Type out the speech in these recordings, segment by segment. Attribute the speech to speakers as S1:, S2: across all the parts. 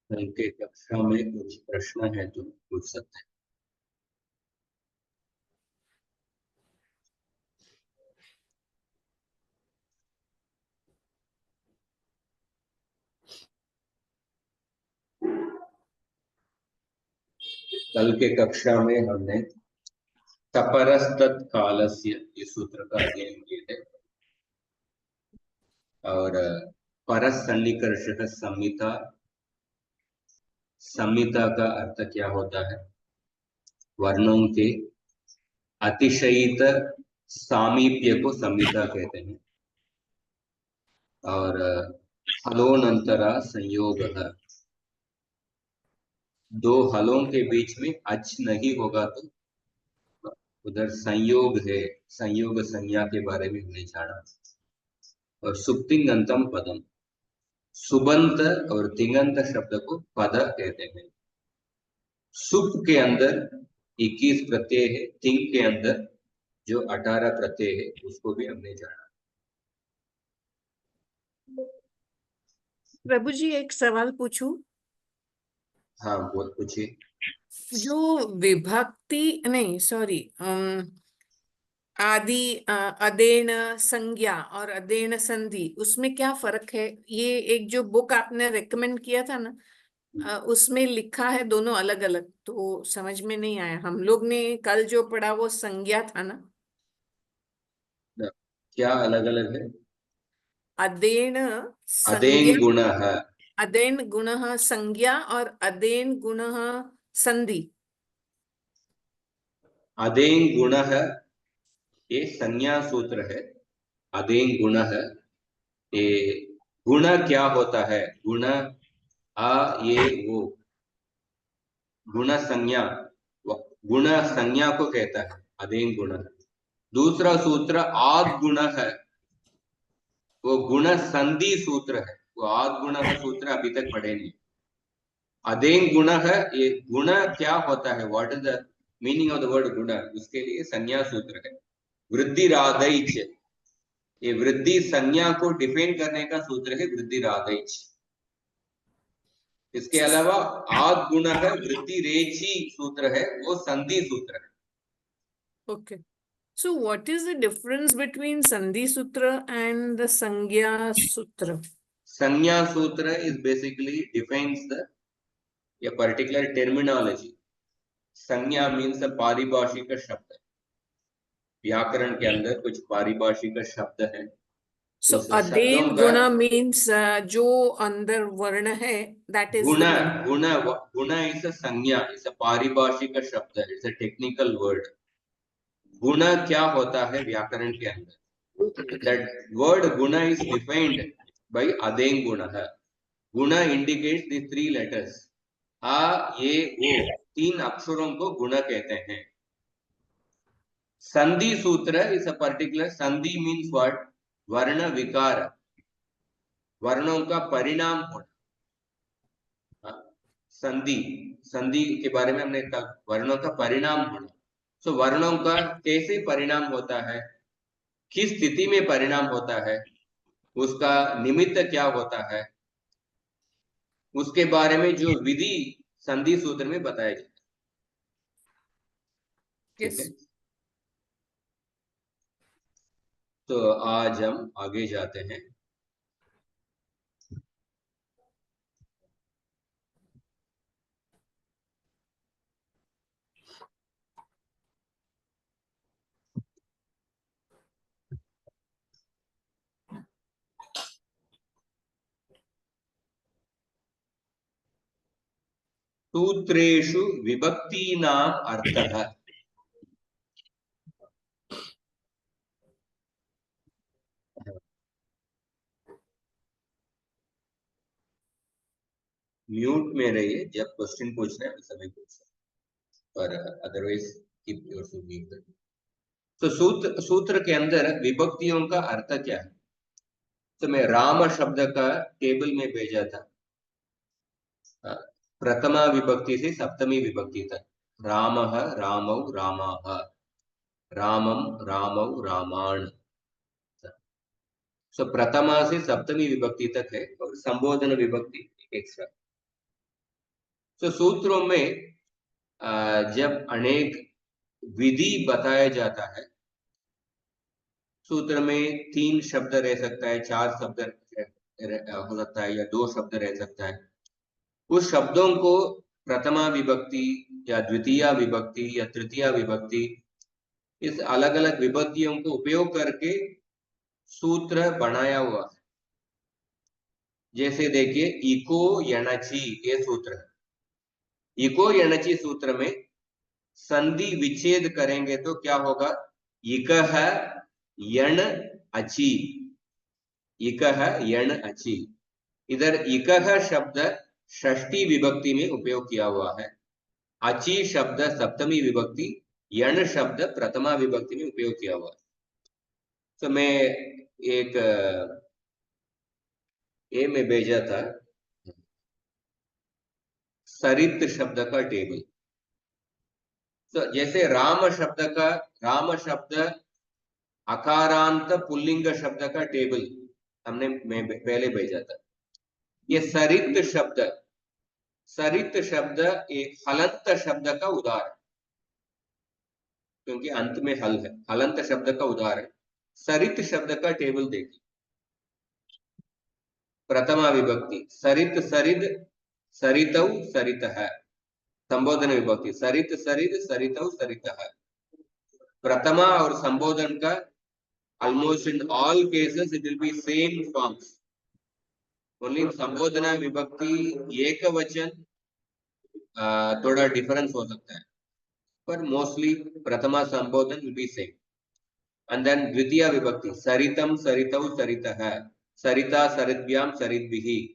S1: कल के कक्षा में कुछ प्रश्न है तो पूछ सकते हैं। कल के कक्षा में हमने तपरस्तत् कालस्य इस सूत्र का अध्ययन किए थे और परसन्निकर्षः संहिता संहिता का अर्थ क्या होता है, वर्णों के अतिशयित सामीप्य को संहिता कहते हैं और हलोनंतरा संयोग, दो हलों के बीच में अच नहीं होगा तो उधर संयोग है। संयोग संज्ञा के बारे में हमने जाना। और सुप्तिंगंतम पदम, सुबंत और तिंगंत शब्द को पद कहते हैं। सुप के अंदर 21 प्रत्यय है, तिंग के अंदर जो 18 प्रत्यय है उसको भी हमने जाना।
S2: प्रभु जी, एक सवाल पूछूं?
S1: हाँ, बहुत पूछिए।
S2: जो विभक्ति नहीं, सॉरी, आदि, अदेन संज्ञा और अदेन संधि, उसमें क्या फर्क है? ये एक जो बुक आपने रेकमेंड किया था ना, उसमें लिखा है दोनों अलग अलग, तो समझ में नहीं आया। हम लोग ने कल जो पढ़ा वो संज्ञा था ना।
S1: क्या अलग अलग है?
S2: अदेन
S1: अदेन
S2: संज्ञा,
S1: गुण,
S2: अदेन गुणः संज्ञा और अदेन गुणः संधि।
S1: अदेन गुण ये संज्ञा सूत्र है। अदेन गुण ये गुण क्या होता है, गुण आ ये वो गुण संज्ञा, गुण संज्ञा को कहता है अदेन गुण। दूसरा सूत्र आद गुण है, वो गुण संधि सूत्र है। वो आद गुण का सूत्र अभी तक पढ़े नहीं। अदेन गुण है, ये गुण क्या होता है, what is the meaning of the word गुण, उसके लिए संज्ञा सूत्र है। वृद्धि राधैच, ये वृद्धि संज्ञा को डिफाइन करने का सूत्र है वृद्धि राधैच। इसके अलावा आद गुण है, वृद्धि रेची सूत्र है, वो संधि सूत्र है।
S2: Okay, so what is the difference between sandhi sutra and the sangya sutra?
S1: संज्ञा सूत्र इज बेसिकली डिफाइंस द या पर्टिकुलर टर्मिनोलॉजी। संज्ञा मीन्स पारिभाषिक शब्द, व्याकरण के अंदर कुछ पारिभाषिक शब्द है।
S2: So
S1: उस शब्दों
S2: aden
S1: का
S2: guna means जो अंदर वर्ण है, that is
S1: गुण,
S2: the guna.
S1: गुण इज अ संज्ञा, इज अ पारिभाषिक शब्द, इट्स अ टेक्निकल वर्ड। गुण क्या होता है व्याकरण के अंदर, दैट वर्ड गुण इज डिफाइंड बाय अदेन गुण। गुण इंडिकेट्स द थ्री लेटर्स, आ ये वो, तीन अक्षरों को गुण कहते हैं। संधि सूत्र इज अ पर्टिकुलर, संधि मीन्स व्हाट, वर्ण विकार, वर्णों का परिणाम होना। संधि, संधि के बारे में हमने कहा, वर्णों का परिणाम होना। सो वर्णों का कैसे परिणाम होता है, किस स्थिति में परिणाम होता है, उसका निमित्त क्या होता है, उसके बारे में जो विधि संधि सूत्र में बताया जाता है। ठीक है,
S2: Yes.
S1: तो आज हम आगे जाते हैं। सूत्रेषु विभक्तीनाम अर्थः। म्यूट में रहिए, जब क्वेश्चन पूछना है उस समय पूछना, पर अदरवाइज कीप योरसेल्फ म्यूट। तो सूत्र के अंदर विभक्तियों का अर्थ क्या है? तो मैं राम शब्द का टेबल में भेजा था, प्रथमा विभक्ति से सप्तमी विभक्ति तक। रामः रामौ रामाः, रामम रामौ रामाण। सो प्रथमा से सप्तमी विभक्ति तक है और संबोधन विभक्ति एक्स्ट्रा। तो सूत्रों में जब अनेक विधि बताया जाता है, सूत्र में 3 शब्द रह सकता है, 4 शब्द हो सकता है, या 2 शब्द रह सकता है। उस शब्दों को प्रथमा विभक्ति या द्वितीय विभक्ति या तृतीय विभक्ति, इस अलग अलग विभक्तियों को उपयोग करके सूत्र बनाया हुआ है। जैसे देखिए, इको यणचि ये सूत्र है। इको यणचि सूत्र में संधि विच्छेद करेंगे तो क्या होगा? इकः यण अचि, इकः यण अचि। इधर इकः शब्द षष्ठी विभक्ति में उपयोग किया हुआ है, अचि शब्द सप्तमी विभक्ति, यण शब्द प्रथमा विभक्ति में उपयोग किया हुआ है। तो मैं एक ए में भेजा था सरित शब्द का टेबल। तो जैसे राम शब्द अकारांत पुल्लिंग शब्द का टेबल मैं पहले भेजा था। ये सरित शब्द एक हलंत शब्द का उदाहरण, क्योंकि अंत में हल है, हलंत शब्द का उदाहरण। सरित शब्द का टेबल देखिए, प्रथमा विभक्ति सरित सरिद सरितौ सरितः, संबोधन विभक्ति सरित सरिद सरितौ सरितः। प्रथमा और संबोधन का almost in all cases it will be same forms, only संबोधन विभक्ति एक वचन थोड़ा डिफरेंस हो सकता है, पर मोस्टली प्रथमा संबोधन will be same. And then द्वितीय विभक्ति सरितम सरितौ सरितः, सरिता सरिद्भ्याम सरिद्भिः,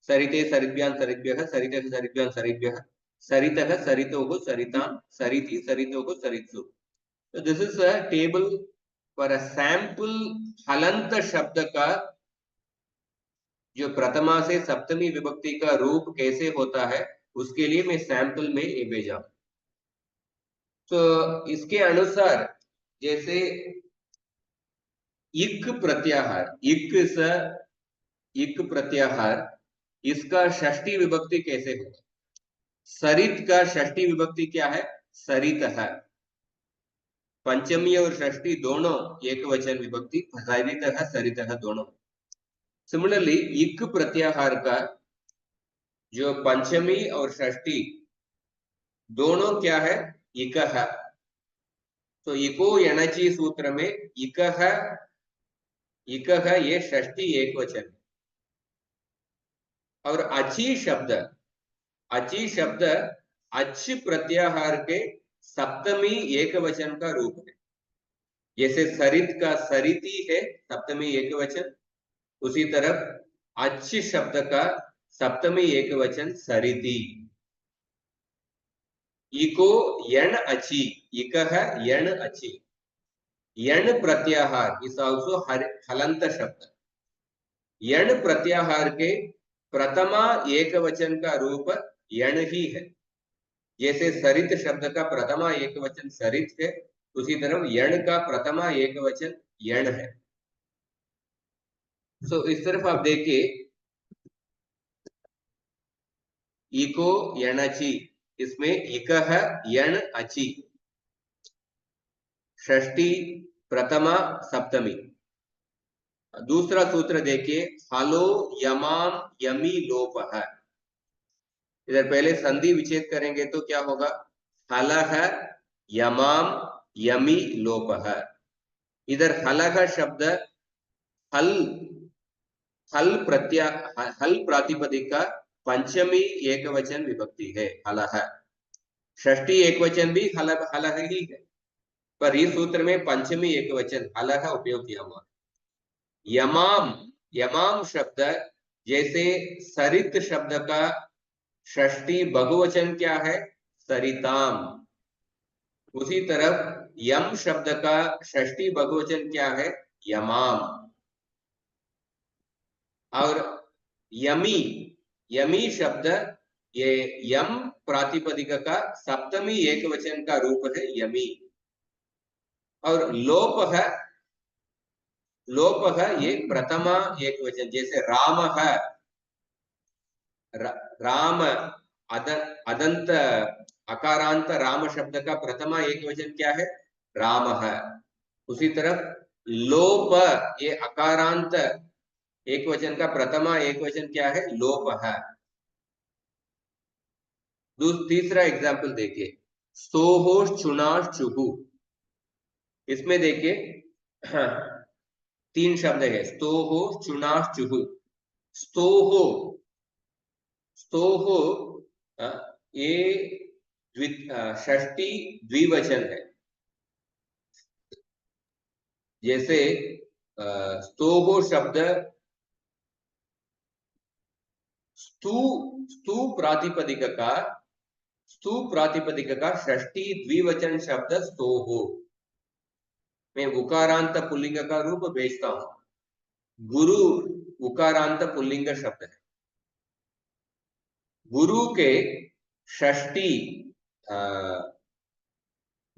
S1: सरिते सरिद्भ्याम सरिद्भ्यः, सरितः सरिद्भ्याम सरिद्भ्यः, सरितः सरितोः सरिताम, सरिति सरितोः सरित्सु. So this is a table for a sample हलंत शब्द का जो प्रथमा से सप्तमी विभक्ति का रूप कैसे होता है, उसके लिए मैं सैंपल में ये भेजा। तो इसके अनुसार जैसे इक प्रत्याहार, इक प्रत्याहार, इसका षष्ठी विभक्ति कैसे होगा? सरित का षष्ठी विभक्ति क्या है? सरितः। पंचमी और षष्ठी दोनों एक वचन विभक्ति, सरितः सरितः दोनों। सिमिलरली इक प्रत्याहार का जो पंचमी और षष्ठी दोनों क्या है? इकः। तो इको यणचि सूत्र में इकः ये षष्ठी एक वचन, और अचि शब्द अच्छ प्रत्याहार के सप्तमी एक वचन का रूप है। जैसे सरित का सरिति है सप्तमी एक वचन, उसी तरह अच्छ शब्द का सप्तमी एक वचन सरिति। इको यण अचि, इकः यण अचि। यण प्रत्याहार इज आल्सो हलंत शब्द। यण प्रत्याहार के प्रथमा एक वचन का रूप यण ही है। जैसे सरित शब्द का प्रथमा एक वचन सरित है, उसी तरह यण का प्रथमा एक वचन यण है। सो इस तरफ आप देखिए, इको यणचि, इसमें इकः यण अचि, षष्ठी प्रथमा सप्तमी। दूसरा सूत्र देखिए, हलो यमाम यमी लोपः। इधर पहले संधि विच्छेद करेंगे तो क्या होगा? हलः यमाम यमी लोपः। इधर हलः शब्द हल प्रातिपदिक का पंचमी एक वचन विभक्ति है हलः। षष्ठी एक वचन भी हलः ही है, पर इस सूत्र में पंचमी एक वचन हलः उपयोग किया हुआ। यमाम शब्द जैसे सरित शब्द का षष्ठी बहुवचन क्या है? सरिताम। उसी तरफ यम शब्द का षष्ठी बहुवचन क्या है? यमाम। और यमी शब्द ये यम प्रातिपदिक का सप्तमी एक वचन का रूप है यमी। और लोपः ये प्रथमा एक वचन, जैसे राम अदंत अकारांत राम शब्द का प्रथमा एक वचन क्या है? रामः। उसी तरफ लोप, ये अकारांत एक वचन का प्रथमा एक वचन क्या है? लोपः। तीसरा एग्जाम्पल देखिए, सोहो चुनाशुहु। इसमें देखिए तीन शब्द है, स्तोहो चुनाशुहु। स्तोहो, स्तोहो ये षष्ठी द्विवचन है। जैसे स्तोहो शब्द स्तु स्तु प्रातिपदिक का, स्तु प्रातिपदिक का षष्ठी द्विवचन शब्द स्तोहो। मैं उकारांत पुल्लिंग का रूप भेजता हूं। गुरु उकारांत पुल्लिंग शब्द है। गुरु के षष्ठी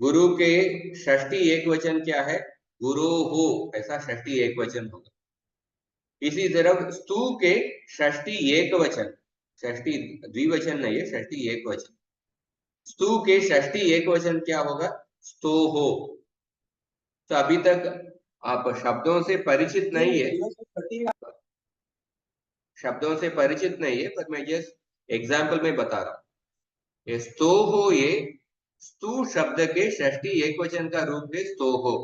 S1: गुरु के षष्ठी एक वचन क्या है? गुरो हो, ऐसा षष्ठी एक वचन होगा। इसी तरह स्तु के षष्ठी एक वचन, षष्ठी द्विवचन नहीं है, षष्ठी एक वचन। स्तु के षष्ठी एक वचन क्या होगा? स्तोहो। तो अभी तक आप शब्दों से परिचित नहीं है, शब्दों से परिचित नहीं है, पर मैं जस्ट एग्जाम्पल में बता रहा हूं। ये स्तोहो, ये स्तु शब्द के षष्ठी एक वचन का रूप है स्तोहो।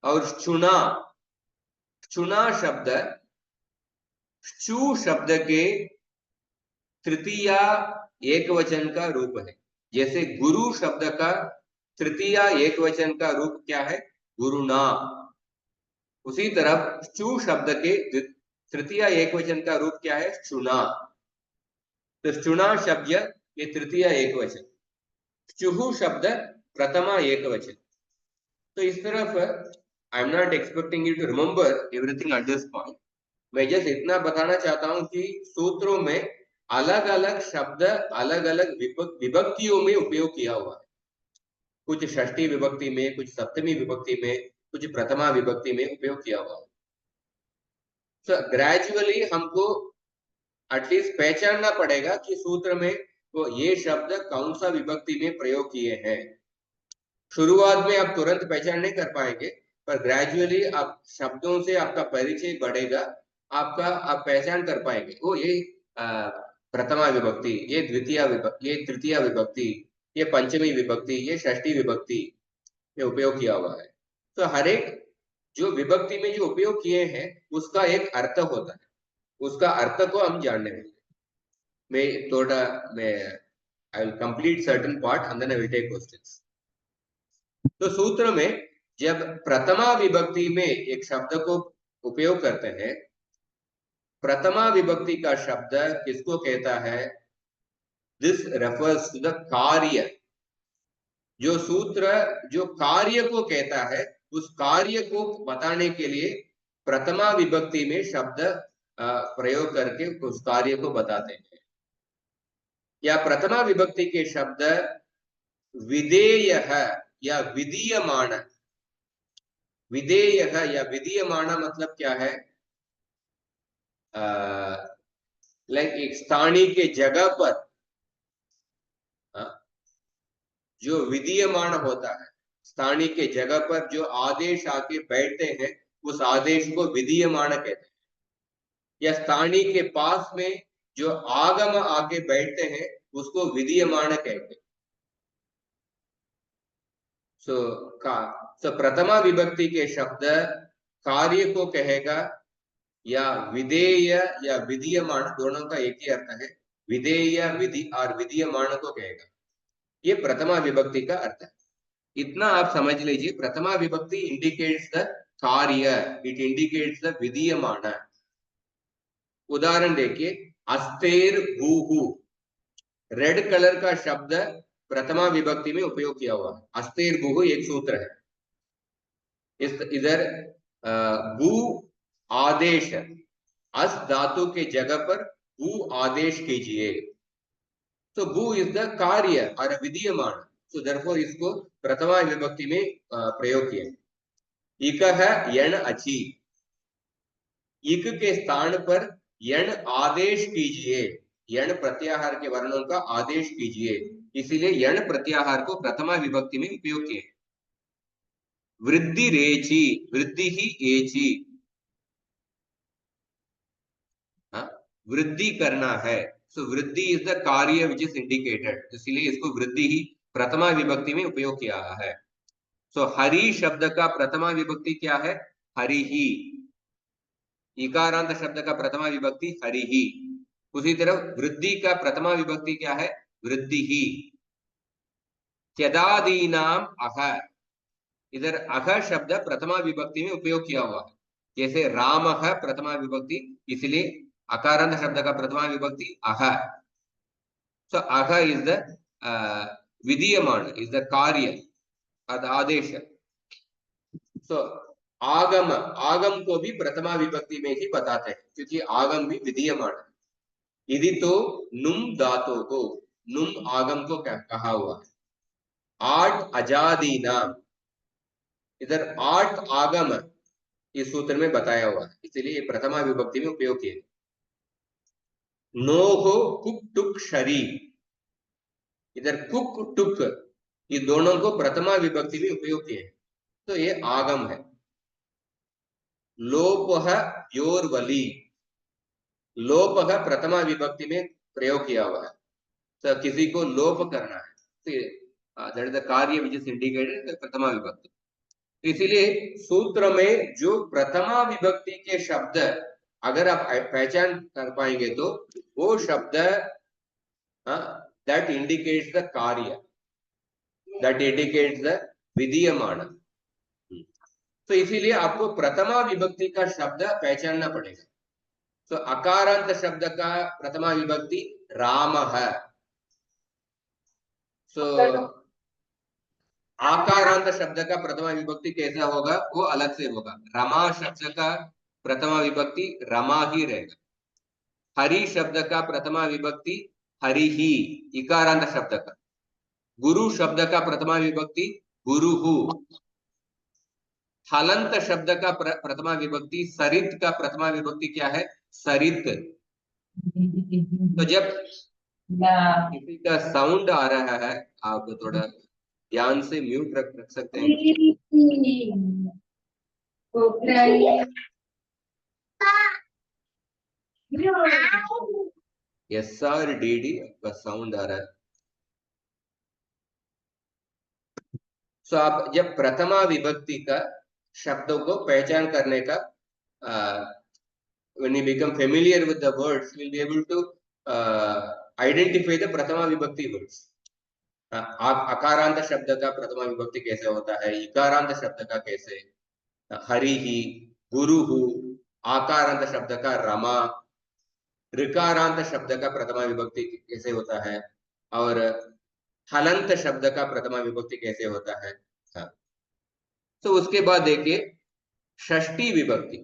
S1: और चुना, चुना शब्द चु शब्द के तृतीया एक वचन का रूप है। जैसे गुरु शब्द का तृतीया एक वचन का रूप क्या है? गुरुना। उसी तरह चु शब्द के तृतीया एक वचन का रूप क्या है? चुना। तो चुना शब्द ये तृतीया एक वचन, चुहु शब्द प्रथमा एक वचन। तो इस तरफ I am not expecting you to remember everything at this point. मैं जस्ट इतना बताना चाहता हूं कि सूत्रों में अलग अलग शब्द अलग अलग विभक्तियों में उपयोग किया हुआ है। कुछ षष्ठी विभक्ति में, कुछ सप्तमी विभक्ति में, कुछ प्रथमा विभक्ति में उपयोग किया हुआ है। तो ग्रेजुअली हमको एटलीस्ट पहचानना पड़ेगा कि सूत्र में वो ये शब्द कौन सा विभक्ति में प्रयोग किए हैं। शुरुआत में आप तुरंत पहचान नहीं कर पाएंगे, पर ग्रेजुअली आप शब्दों से आपका परिचय बढ़ेगा, आप पहचान कर पाएंगे। वो ये प्रथमा विभक्ति, ये द्वितीय विभक्ति, ये तृतीय विभक्ति, ये पंचमी विभक्ति, ये षष्ठी विभक्ति में उपयोग किया हुआ है। तो हर एक जो विभक्ति में जो उपयोग किए हैं उसका एक अर्थ होता है, उसका अर्थ को हम जानने में मैं थोड़ा मैं I will complete certain part and then I will take questions. तो सूत्र में जब प्रथमा विभक्ति में एक शब्द को उपयोग करते हैं, प्रथमा विभक्ति का शब्द किसको कहता है? दिस रेफर्स टू द कार्य। जो सूत्र जो कार्य को कहता है, उस कार्य को बताने के लिए प्रथमा विभक्ति में शब्द प्रयोग करके उस कार्य को बताते हैं। या प्रथमा विभक्ति के शब्द विधेय या विधीयमान, विधेय या विधीयमान मतलब क्या है? लाइक एक स्थानीय के जगह पर जो विधीयमान होता है, स्थानीय के जगह पर जो आदेश आके बैठते हैं उस आदेश को विधीयमान कहते हैं। या स्थानीय के पास में जो आगम आके बैठते हैं उसको विधीयमान कहते हैं। सो प्रथमा विभक्ति के शब्द कार्य को कहेगा, या विधेय या विधीयमान, दोनों का एक ही अर्थ है। विधेय विधि और विधीयमान को कहेगा, ये प्रथमा विभक्ति का अर्थ है। इतना आप समझ लीजिए, प्रथमा विभक्ति इंडिकेट्स द कार्य, इट इंडिकेट्स द विधीयमान। उदाहरण देखिए, अस्तेर भूहु, रेड कलर का शब्द प्रथमा विभक्ति में उपयोग किया हुआ है। अस्तेर भूहु एक सूत्र है। इधर भू आदेश, अस धातु के जगह पर भू आदेश कीजिए। तो भू इज द कार्य और विधीयमान, तो देयरफॉर इसको प्रथमा विभक्ति में प्रयोग किया। इक है यण अची, इक के स्थान पर यण आदेश कीजिए, यण प्रत्याहार के वर्णों का आदेश कीजिए, इसीलिए यण प्रत्याहार को प्रथमा विभक्ति में उपयोग किए। वृद्धि रेचि, वृद्धि ही एचि, हाँ, वृद्धि करना है। सो वृद्धि इज द कार्य विच इज इंडिकेटेड, इसलिए इसको वृद्धि ही प्रथमा विभक्ति में उपयोग किया है। सो हरि शब्द का प्रथमा विभक्ति क्या है? हरि ही। इकारांत शब्द का प्रथमा विभक्ति हरि ही। उसी तरह वृद्धि का प्रथमा विभक्ति क्या है? वृद्धि ही। त्यदादीनाम अह, इधर अह शब्द प्रथमा विभक्ति में उपयोग किया हुआ है। जैसे राम प्रथमा विभक्ति, इसलिए अकारांत शब्द का प्रथमा विभक्ति अह। सो अह इज द विधीयमान, इज द कार्य, आदेश। सो आगम, आगम को भी प्रथमा विभक्ति में ही बताते हैं, क्योंकि आगम भी विधीयमान है। यदि तो नुम धातु को, नुम आगम को कहा हुआ है। आठ अजादी नाम, इधर आठ आगम इस सूत्र में बताया हुआ है, इसलिए प्रथमा विभक्ति में उपयोग किए। नोहो कुक टुक शरी, इधर कुक टुक, ये दोनों को प्रथमा विभक्ति में उपयोग किए, तो ये आगम है। लोपह योरवली, लोपह प्रथमा विभक्ति में प्रयोग किया हुआ है, तो किसी को लोप करना है, दैट इज द कार्य विच इज इंडिकेटेड प्रथमा विभक्ति। इसीलिए सूत्र में जो प्रथमा विभक्ति के शब्द अगर आप पहचान कर पाएंगे तो वो शब्द दैट इंडिकेट्स द कार्य, दैट इंडिकेट्स द विधीयमान। तो इसीलिए आपको प्रथमा विभक्ति का शब्द पहचानना पड़ेगा। तो अकारांत शब्द का प्रथमा विभक्ति राम है। सो आकारांत शब्द का प्रथमा विभक्ति कैसा होगा? वो अलग से होगा। रमा शब्द का प्रथमा विभक्ति रमा ही रहेगा। हरि शब्द का प्रथमा विभक्ति हरि ही, इकारांत शब्द का। गुरु शब्द का प्रथमा विभक्ति गुरुहु। हलंत शब्द का प्रथमा विभक्ति, सरित का प्रथमा विभक्ति क्या है? सरित। तो जब किसी का साउंड आ रहा है, आप थोड़ा ध्यान से म्यूट रख सकते हैं। SRDD का साउंड आ रहा है। सो आप जब प्रथमा विभक्ति का शब्दों को पहचान करने का when you become familiar with the words, you will be able to identify the प्रथमा विभक्ति words. आप अकारांत शब्द का प्रथमा विभक्ति कैसे होता है, इकारांत शब्द का कैसे, हरि ही, गुरु हु, आकारांत शब्द का रमा, ऋकारांत शब्द का प्रथमा विभक्ति कैसे होता है, और हलंत शब्द का प्रथमा विभक्ति कैसे होता है। तो उसके बाद देखिए षष्ठी विभक्ति।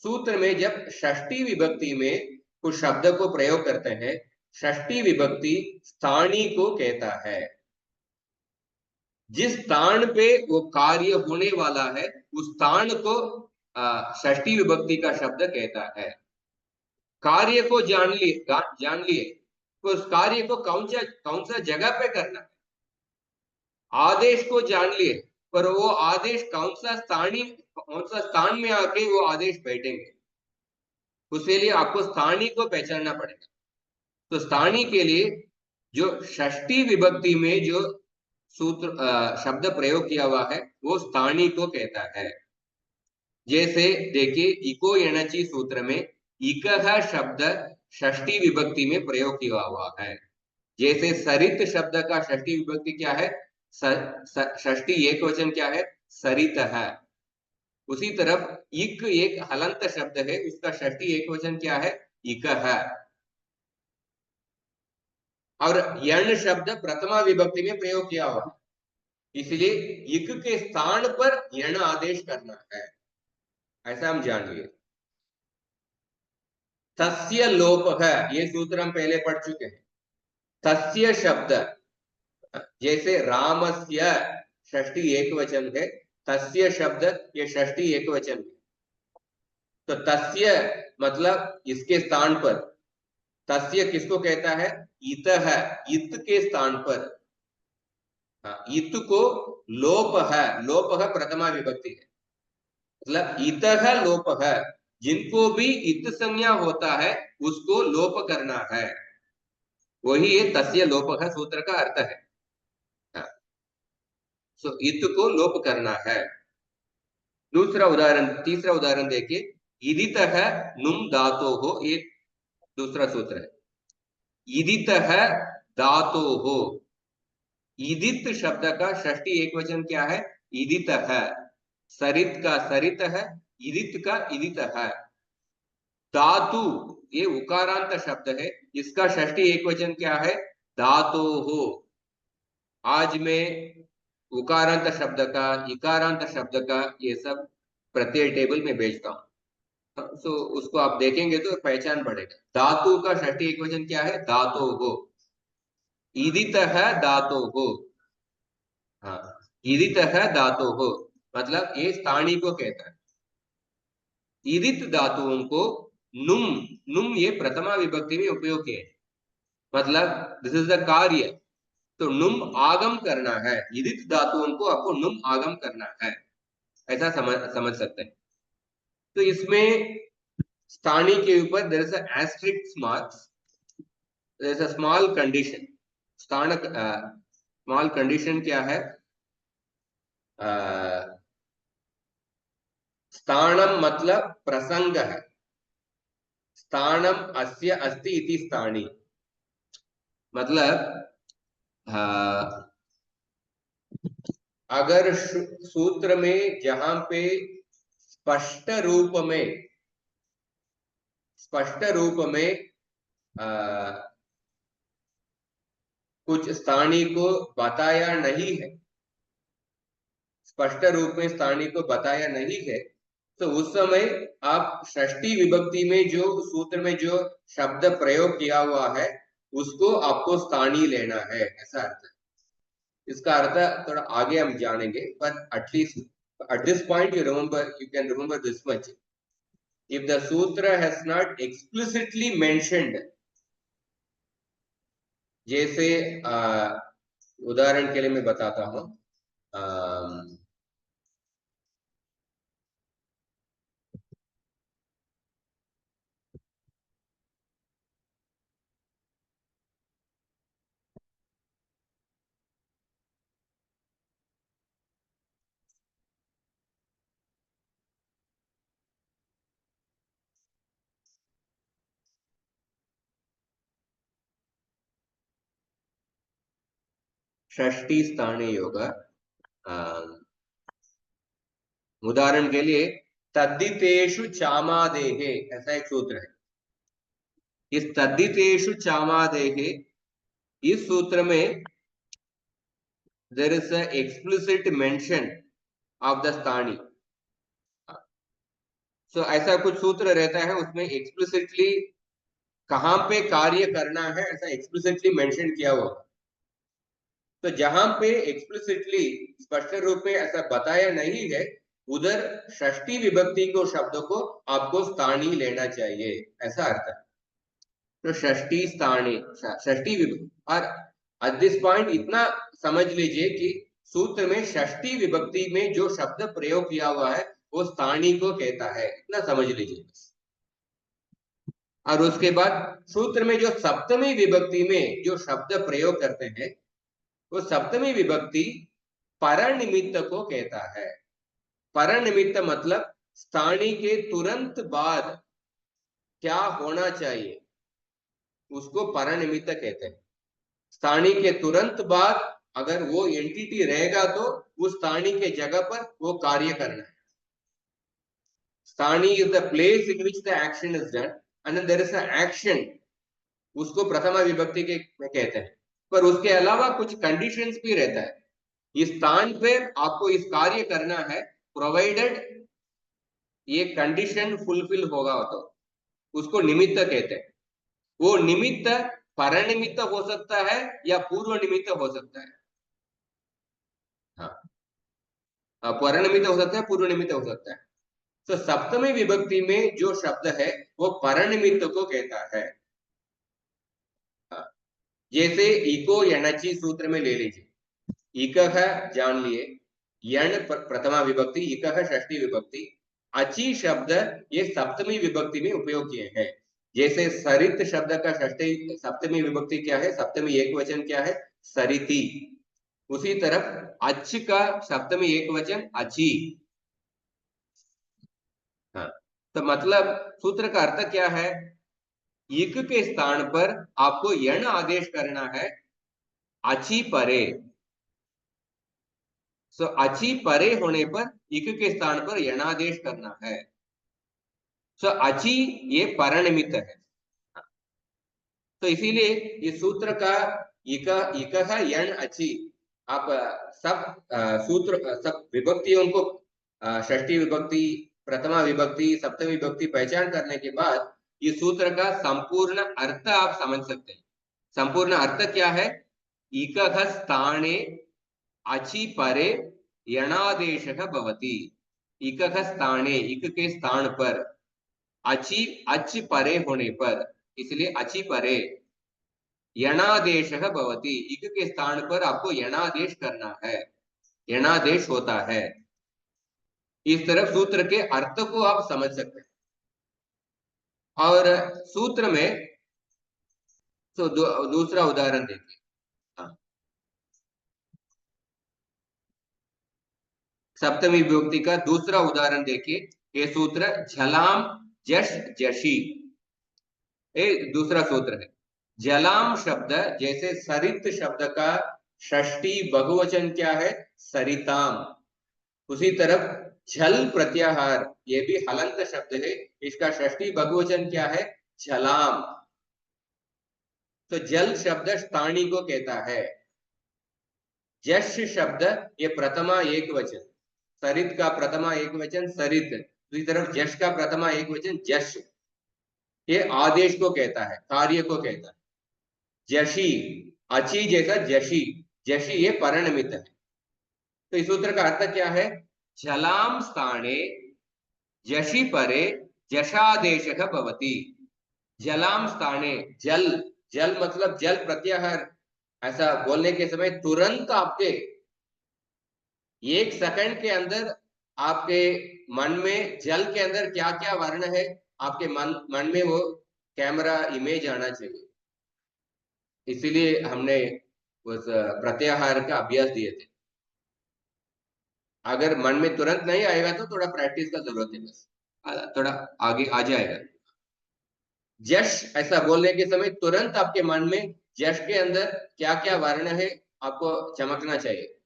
S1: सूत्र में जब षष्ठी विभक्ति में कुछ शब्द को प्रयोग करते हैं, षष्ठी विभक्ति स्थानी को कहता है। जिस स्थान पे वो कार्य होने वाला है उस स्थान को षष्ठी विभक्ति का शब्द कहता है। कार्य को जान लिए तो उस कार्य को कौन सा जगह पे करना है। आदेश को जान लिए, पर वो आदेश कौन सा स्थान में आके वो आदेश बैठेंगे, उसके लिए आपको स्थानीय को पहचानना पड़ेगा। तो स्थानीय के लिए जो षष्ठी विभक्ति में जो सूत्र शब्द प्रयोग किया हुआ है वो स्थानीय को कहता है। जैसे देखिए इको एनर्जी सूत्र में इकह शब्द षष्ठी विभक्ति में प्रयोग किया हुआ है। जैसे सरित शब्द का षष्ठी विभक्ति क्या है? षष्ठी एक वचन क्या है? सरित है। उसी तरफ इक एक हलंत शब्द है, उसका षष्ठी एक वचन क्या है? इक है। और यण शब्द प्रथमा विभक्ति में प्रयोग किया हुआ है, इसलिए इक के स्थान पर यण आदेश करना है, ऐसा हम जान लिए। तस्य लोप है, ये सूत्र हम पहले पढ़ चुके हैं। तस्य शब्द जैसे रामस्य षष्ठी एक वचन है, तस्य शब्द ये षष्ठी एक वचन है। तो तस्य मतलब इसके स्थान पर, तस्य किसको कहता है? इतः, इत के स्थान पर, इत को लोप है, लोप है प्रथमा विभक्ति है, मतलब इतः लोप है, जिनको भी इत संज्ञा होता है उसको लोप करना है, वही ये तस्य लोप है सूत्र का अर्थ है। सो इत को लोप करना है। दूसरा उदाहरण, तीसरा उदाहरण देखिए, इदितः नुम धातो हो, ये दूसरा सूत्र है। इदितः धातो हो, इदित शब्द का षष्ठी एक वचन क्या है? इदितः। सरित का सरित है, इदित का इदित है। धातु, ये उकारांत शब्द है, इसका षष्ठी एक वचन क्या है? धातो हो। आज मैं उकारांत शब्द का, इकारांत शब्द का, ये सब प्रत्यय टेबल में भेजता हूँ, सो उसको आप देखेंगे तो पहचान बढ़ेगा। धातु का षष्ठी एक वचन क्या है? धातो हो। ईदितः धातो हो, हाँ, ईदितः धातो हो, मतलब ये स्थानी को कहता है। ईदित धातुओं को नुम, नुम ये प्रथमा विभक्ति में उपयोग किए, मतलब दिस इज द कार्य, तो नुम आगम करना है, ईदित धातुओं को आपको नुम आगम करना है, ऐसा समझ सकते हैं। तो इसमें स्थानी के ऊपर there is a asterisk marks, there is a small condition. स्थान स्मॉल कंडीशन क्या है? स्थानम मतलब प्रसंग है, स्थानम अस्य अस्ति इति स्थानी, मतलब अगर सूत्र में जहां पे स्पष्ट रूप में, स्पष्ट रूप में कुछ स्थानी को बताया नहीं है, स्पष्ट रूप में स्थानी को बताया नहीं है, तो उस समय आप षष्ठी विभक्ति में जो सूत्र में जो शब्द प्रयोग किया हुआ है उसको आपको स्थानी लेना है, ऐसा अर्थ है। इसका अर्थ थोड़ा आगे हम जानेंगे, पर at least at this point you remember, you can remember this much: if the sutra has not explicitly mentioned, जैसे उदाहरण के लिए मैं बताता हूं, षष्ठी स्थानीय योग, उदाहरण के लिए तद्दितेषु चामादेहे, ऐसा एक सूत्र है। इस तद्दितेषु चामादेहे, इस सूत्र में there is a explicit mention of the स्थानी। सो ऐसा कुछ सूत्र रहता है, उसमें एक्सप्लिसिटली कहां पे कार्य करना है ऐसा एक्सप्लिसिटली मेंशन किया हुआ। तो जहां पे एक्सप्लिसिटली स्पष्ट रूप में ऐसा बताया नहीं है, उधर षष्ठी विभक्ति को शब्द को आपको स्थानी लेना चाहिए, ऐसा अर्थ है। तो षष्ठी स्थानी, षष्ठी विभक्ति, और एट दिस पॉइंट इतना समझ लीजिए कि सूत्र में षष्ठी विभक्ति में जो शब्द प्रयोग किया हुआ है वो स्थानी को कहता है, इतना समझ लीजिए। और उसके बाद सूत्र में जो सप्तमी विभक्ति में जो शब्द प्रयोग करते हैं, वो सप्तमी विभक्ति परनिमित्त को कहता है। परनिमित्त मतलब स्थानी के तुरंत बाद क्या होना चाहिए उसको परनिमित्त कहते हैं। स्थानी के तुरंत बाद अगर वो एंटिटी रहेगा तो उस स्थानी के जगह पर वो कार्य करना है। स्थानी is the place in which the action is done, and there is a action, उसको प्रथमा विभक्ति के में कहते हैं। पर उसके अलावा कुछ कंडीशंस भी रहता है। इस स्थान पे आपको इस कार्य करना है, प्रोवाइडेड ये कंडीशन फुलफिल होगा तो उसको निमित्त कहते हैं। वो निमित्त परनिमित्त हो सकता है या पूर्व निमित्त हो सकता है। हाँ, परनिमित्त हो सकता है, पूर्व निमित्त हो सकता है। तो सप्तमी विभक्ति में जो शब्द है वो परनिमित्त को कहता है। जैसे इको यणचि सूत्र में ले लीजिए, इकः जान लिए, यण प्रथमा विभक्ति, इकः षष्ठी विभक्ति, अचि शब्द ये सप्तमी विभक्ति में उपयोग किए हैं। जैसे सरित शब्द का षष्ठी सप्तमी विभक्ति क्या है, सप्तमी एक वचन क्या है, सरिति। उसी तरफ अच का सप्तमी एक वचन अचि। हाँ, तो मतलब सूत्र का अर्थ क्या है, इक के स्थान पर आपको यण आदेश करना है, अचि परे। सो अचि परे होने पर इक के स्थान पर यणादेश करना है। सो अचि ये परनिमित्त है। तो इसीलिए इस सूत्र का इक इक यण अचि, आप सब सूत्र सब विभक्तियों को षष्ठी विभक्ति, प्रथमा विभक्ति, सप्तमी विभक्ति पहचान करने के बाद इस सूत्र का संपूर्ण अर्थ आप समझ सकते हैं। संपूर्ण अर्थ क्या है, इकः स्थाने अचि परे यणादेशः भवति। इकः स्थाने, इक के स्थान पर, अचि अच परे होने पर, इसलिए अचि परे यणादेशः भवति, इक के स्थान पर आपको यणादेश करना है, यणादेश होता है। इस तरह सूत्र के अर्थ को आप समझ सकते हैं। और सूत्र में तो दूसरा उदाहरण देखिए। हाँ, सप्तमी विभक्ति का दूसरा उदाहरण देखिए। ये सूत्र झलाम जश जशी, ये दूसरा सूत्र है। जलाम शब्द जैसे सरित शब्द का षष्ठी बहुवचन क्या है, सरिताम। उसी तरफ झल प्रत्याहार, ये भी हलंत शब्द है, इसका षष्ठी बहुवचन क्या है, झलाम। तो जल शब्द स्थानी को कहता है। जश शब्द ये प्रथमा एक वचन, सरित का प्रथमा एक वचन सरित, दूसरी तरफ जश का प्रथमा एक वचन जश, ये आदेश को कहता है, कार्य को कहता है। जशी, अची जैसा जशी, जशी ये परनिमित्त है। तो इस सूत्र का अर्थ क्या है, जलाम स्थाने जशी परे जशादेशः भवति। जलाम स्थाने, जल, जल मतलब जल प्रत्याहार, ऐसा बोलने के समय तुरंत आपके एक सेकंड के अंदर आपके मन में जल के अंदर क्या क्या वर्ण है, आपके मन में वो कैमरा इमेज आना चाहिए। इसीलिए हमने उस प्रत्याहार का अभ्यास दिए थे। अगर मन में तुरंत नहीं आएगा तो थोड़ा प्रैक्टिस का जरूरत है, बस थोड़ा आगे आ जाएगा। जश ऐसा बोलने के समय तुरंत आपके मन में जश के अंदर क्या क्या वर्ण है आपको चमकना चाहिए।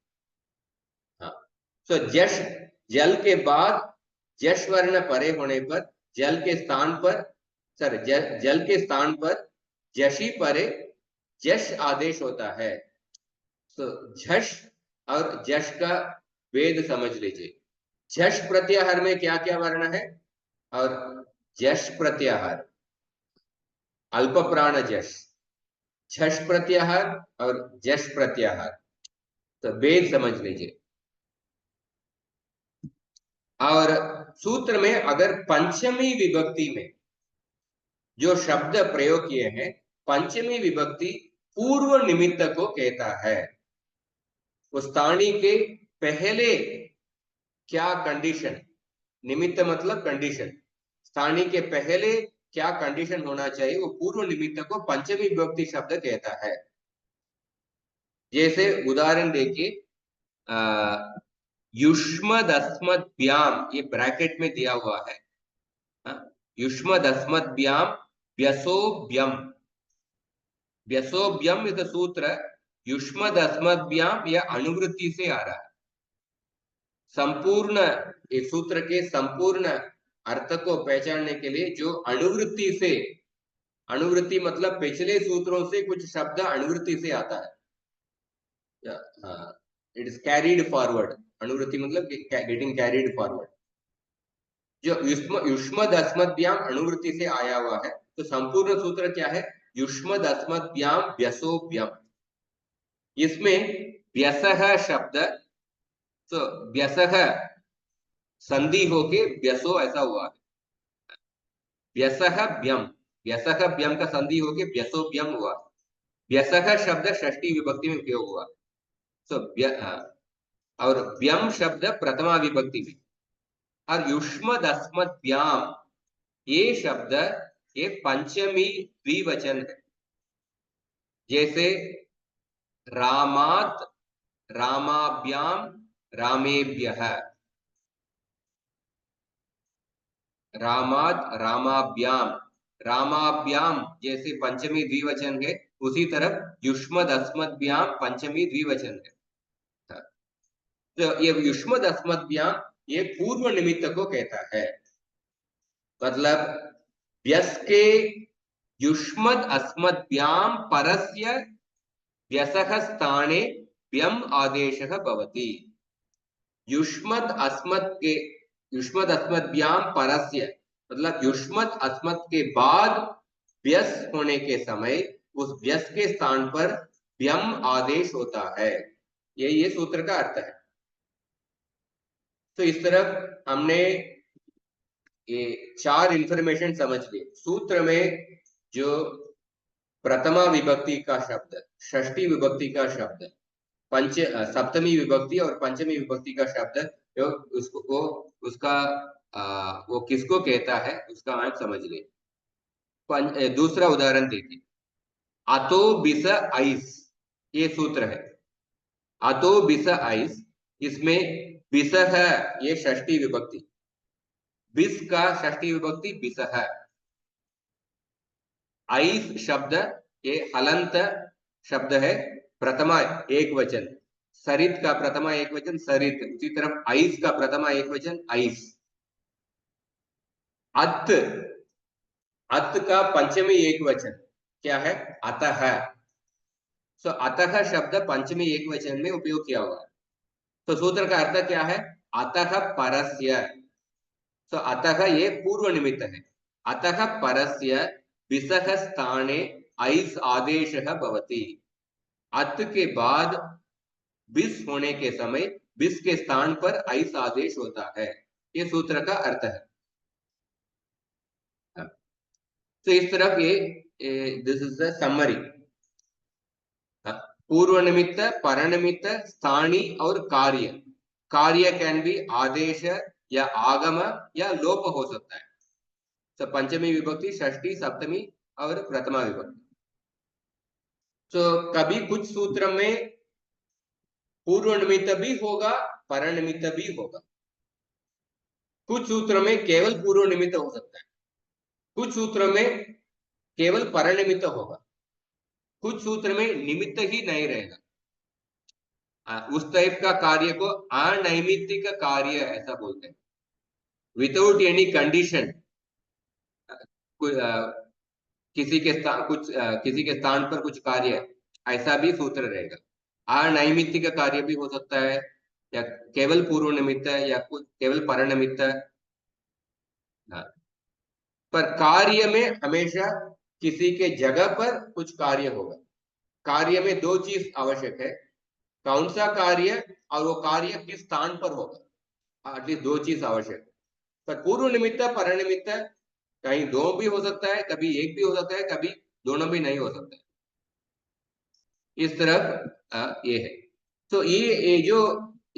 S1: हाँ, तो जश, जल के बाद जश वर्ण परे होने पर, जल के स्थान पर, सर जल के स्थान पर जशी परे जश आदेश होता है। तो झश और जश का वेद समझ लीजिए। झश प्रत्याहार में क्या क्या वर्ण है, और जश प्रत्याहार अल्प प्राण जश, झश प्रत्याहार और जश प्रत्याहार, तो वेद समझ लीजिए। और सूत्र में अगर पंचमी विभक्ति में जो शब्द प्रयोग किए हैं, पंचमी विभक्ति पूर्व निमित्त को कहता है। उस स्थानी के पहले क्या कंडीशन, निमित्त मतलब कंडीशन, स्थानी के पहले क्या कंडीशन होना चाहिए, वो पूर्व निमित्त को पंचमी विभक्ति शब्द कहता है। जैसे उदाहरण देखिए, युष्मदस्मद्भ्याम, ये ब्रैकेट में दिया हुआ है, युष्मदस्मद्भ्याम व्यसोभ्यम, व्यसोभ्यम इस सूत्र युष्मदस्मद्भ्याम या अनुवृत्ति से आ रहा है। संपूर्ण इस सूत्र के संपूर्ण अर्थ को पहचानने के लिए जो अनुवृत्ति से, अनुवृत्ति मतलब पिछले सूत्रों से कुछ शब्द अनुवृत्ति से आता है, इट इज कैरीड फॉरवर्ड। अनुवृत्ति मतलब गेटिंग कैरीड फॉरवर्ड। जो युष्मद अस्मद्भ्याम अनुवृत्ति से आया हुआ है, तो संपूर्ण सूत्र क्या है, युष्मद अस्मद्भ्याम व्यसोभ्यम। इसमें व्यसः शब्द, तो व्यसः संधि होके व्यसो ऐसा हुआ है, व्यसः भ्यम, व्यसः भ्यम का संधि होके व्यसोभ्यम हुआ। व्यसः शब्द षष्ठी विभक्ति में उपयोग हुआ। सो और व्यम शब्द प्रथमा विभक्ति में, और युष्मद अस्मद व्याम ये शब्द ये पंचमी द्विवचन है। जैसे रामात रामाभ्याम रामेभ्यः, रामात रामाभ्याम रामाभ्याम जैसे पंचमी द्विवचन है, उसी तरह युष्मद अस्मद्भ्याम पंचमी द्विवचन है। तो ये युष्मद अस्मद्भ्याम ये पूर्व निमित्त को कहता है। मतलब व्यस के युष्मद अस्मद्भ्याम परस्य व्यसः स्थाने व्यम आदेशः भवति। युष्मद अस्मद्भ्याम परस्य मतलब युष्मद अस्मद के बाद व्यस होने के समय उस व्यस के स्थान पर व्यम आदेश होता है। ये सूत्र का अर्थ है। तो इस तरह हमने ये 4 इंफॉर्मेशन समझ ली। सूत्र में जो प्रथमा विभक्ति का शब्द, षष्ठी विभक्ति का शब्द, सप्तमी विभक्ति और पंचमी विभक्ति का शब्द वो किसको कहता है उसका आप समझ ले। दूसरा उदाहरण देखिए, अतो बिस आइस, ये सूत्र है। अतो बिस आइस, इसमें बिस है ये षष्ठी विभक्ति, बिस का षष्ठी विभक्ति बिस है। आइस शब्द ये हलंत शब्द है, प्रथमा एक वचन, सरित का प्रथमा एक वचन सरित, उसी तरह आइस का प्रथमा एक वचन आइस। अत, अत का पंचमी एक वचन क्या है, अतः। सो अतः शब्द पंचमी एक वचन में उपयोग किया हुआ है। तो सूत्र का अर्थ क्या है, अतः परस्य। सो अतः ये पूर्व निमित्त है। अतः परस्य विसह स्थाने आइस आदेशः भवति। अत के बाद बिस होने के समय बिस के स्थान पर आइस आदेश होता है। ये सूत्र का अर्थ है। तो इस तरह ये दिस इज द समरी। पूर्व निमित्त, परनिमित्त, स्थानी और कार्य। कार्य कैन बी आदेश या आगम या लोप हो सकता है। तो पंचमी विभक्ति, षष्ठी, सप्तमी और प्रथमा विभक्ति। तो कभी कुछ सूत्र में पूर्व निमित्त भी होगा, परनिमित्त भी होगा। कुछ सूत्र में केवल पूर्व निमित्त हो सकता है, कुछ सूत्र में केवल परनिमित्त होगा, कुछ सूत्र में निमित्त ही नहीं रहेगा। उस टाइप का कार्य को अनैमित्तिक कार्य ऐसा बोलते हैं। विदाउट एनी कंडीशन किसी के स्थान पर कुछ कार्य, ऐसा भी सूत्र रहेगा। अनैमित्तिक कार्य भी हो सकता है, या केवल पूर्व निमित्त या कुछ केवल परनिमित्त। पर कार्य में हमेशा किसी के जगह पर कुछ कार्य होगा। कार्य में 2 चीज आवश्यक है, कौन सा कार्य और वो कार्य किस स्थान पर होगा, एटलीस्ट 2 चीज आवश्यक है। पर पूर्व निमित्त परनिमित्त कहीं 2 भी हो सकता है, कभी 1 भी हो सकता है, कभी दोनों भी नहीं हो सकता है। इस तरफ ये है। तो ये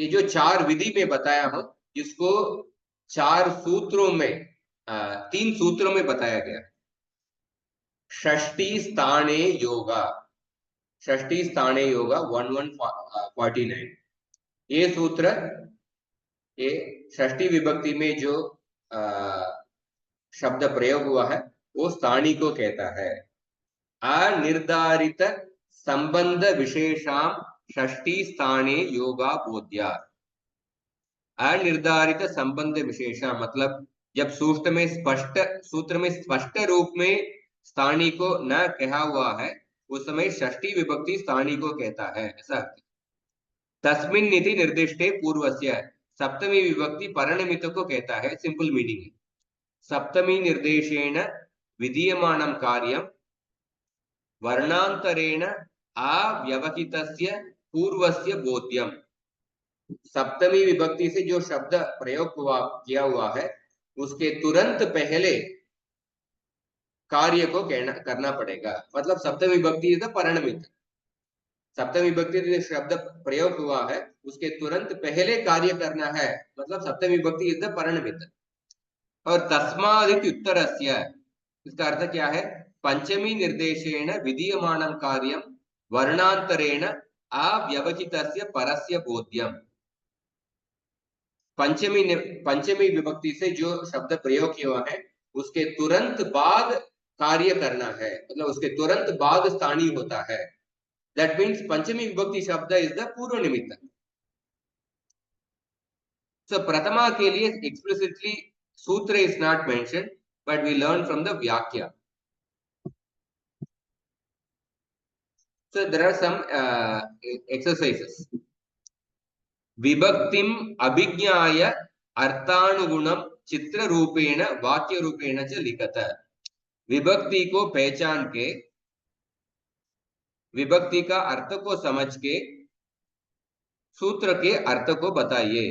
S1: जो 4 विधि में बताया हूं, जिसको 4 सूत्रों में 3 सूत्रों में बताया गया। षष्ठी स्थाने योगा, षष्ठी स्थाने योगा 1149, ये सूत्र ये षष्ठी विभक्ति में जो शब्द प्रयोग हुआ है वो स्थानी को कहता है। अनिर्धारित संबंध विशेषाम षष्ठी स्थाने योगा बोध्या। अनिर्धारित संबंध विशेषा मतलब जब सूत्र में स्पष्ट रूप में स्थानी को न कहा हुआ है, उस समय षष्ठी विभक्ति स्थानी को कहता है, ऐसा। तस्मिन् इति निर्दिष्टे पूर्वस्य, सप्तमी विभक्ति परनिमित्त को कहता है, सिंपल मीनिंग है। सप्तमी निर्देशेन विधीयमानं कार्यं वर्णांतरेण अव्यवहितस्य पूर्वस्य बोध्यम। सप्तमी विभक्ति से जो शब्द प्रयोग किया हुआ है, उसके तुरंत पहले कार्य को करना पड़ेगा। मतलब सप्तमी विभक्ति इज द परिणमित। सप्तमी विभक्ति जो शब्द प्रयोग हुआ है उसके तुरंत पहले कार्य करना है, मतलब सप्तमी विभक्ति इज द परिणमित। और तस्मादित उत्तरस्य, इसका अर्थ क्या है? पंचमी निर्देशेन विधीयमानं कार्यं वर्णांतरेण अव्यवहितस्य परस्य बोध्यम। पंचमी विभक्ति से जो शब्द प्रयोग किया हुआ है उसके तुरंत बाद कार्य करना है, मतलब उसके तुरंत बाद स्थानीय होता है। दैट मीन्स पंचमी विभक्ति शब्द इज द पूर्व निमित्त। सो प्रथमा के लिए एक्सप्लिसिटली सूत्र is not mention, but we learn from the व्याख्या। So there are some exercises. विभक्तिम अभिज्ञाय अर्थानुगुणम चित्र रूपेण वाक्य रूपेण च लिखत। विभक्ति को पहचान के, विभक्ति का अर्थ को समझ के सूत्र के अर्थ को बताइए।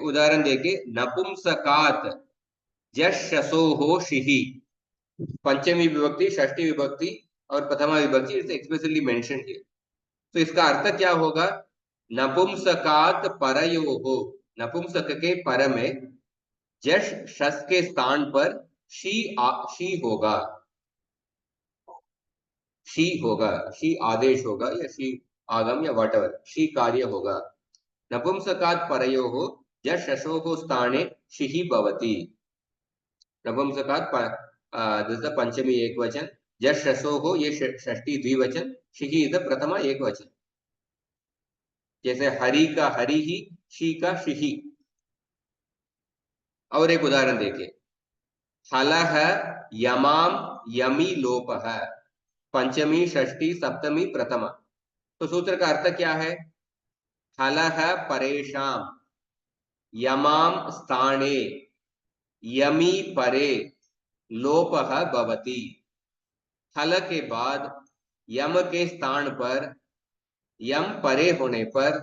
S1: उदाहरण देके, नपुंसकात जशसोः शिहि। पंचमी विभक्ति, षष्ठी विभक्ति और प्रथमा विभक्ति इज एक्सप्लिसिटली मेंशन हियर। तो इसका अर्थ क्या होगा? नपुंसकात परयोः, नपुंसक के पर में जश शस के स्थान पर शी होगा, शी होगा, शी आदेश होगा या शी आगम या व्हाटएवर, शी कार्य होगा। नपुंसकात परयोः जश शशोः स्थाने शिहि भवति। नपुंसकात दिस द पंचमी एकवचन, जश शशोः ये षष्ठी द्विवचन, शिहि इज द प्रथमा एकवचन। जैसे हरि का हरि ही, शी का शिहि। और एक उदाहरण देखें, हलः यमाम यमी लोपः, पंचमी षष्ठी सप्तमी प्रथमा। तो सूत्र का अर्थ क्या है? हलः परेशाम, यमाम स्थाने, यमी परे, लोपः भवति। हल के बाद यम के स्थान पर, यम परे होने पर,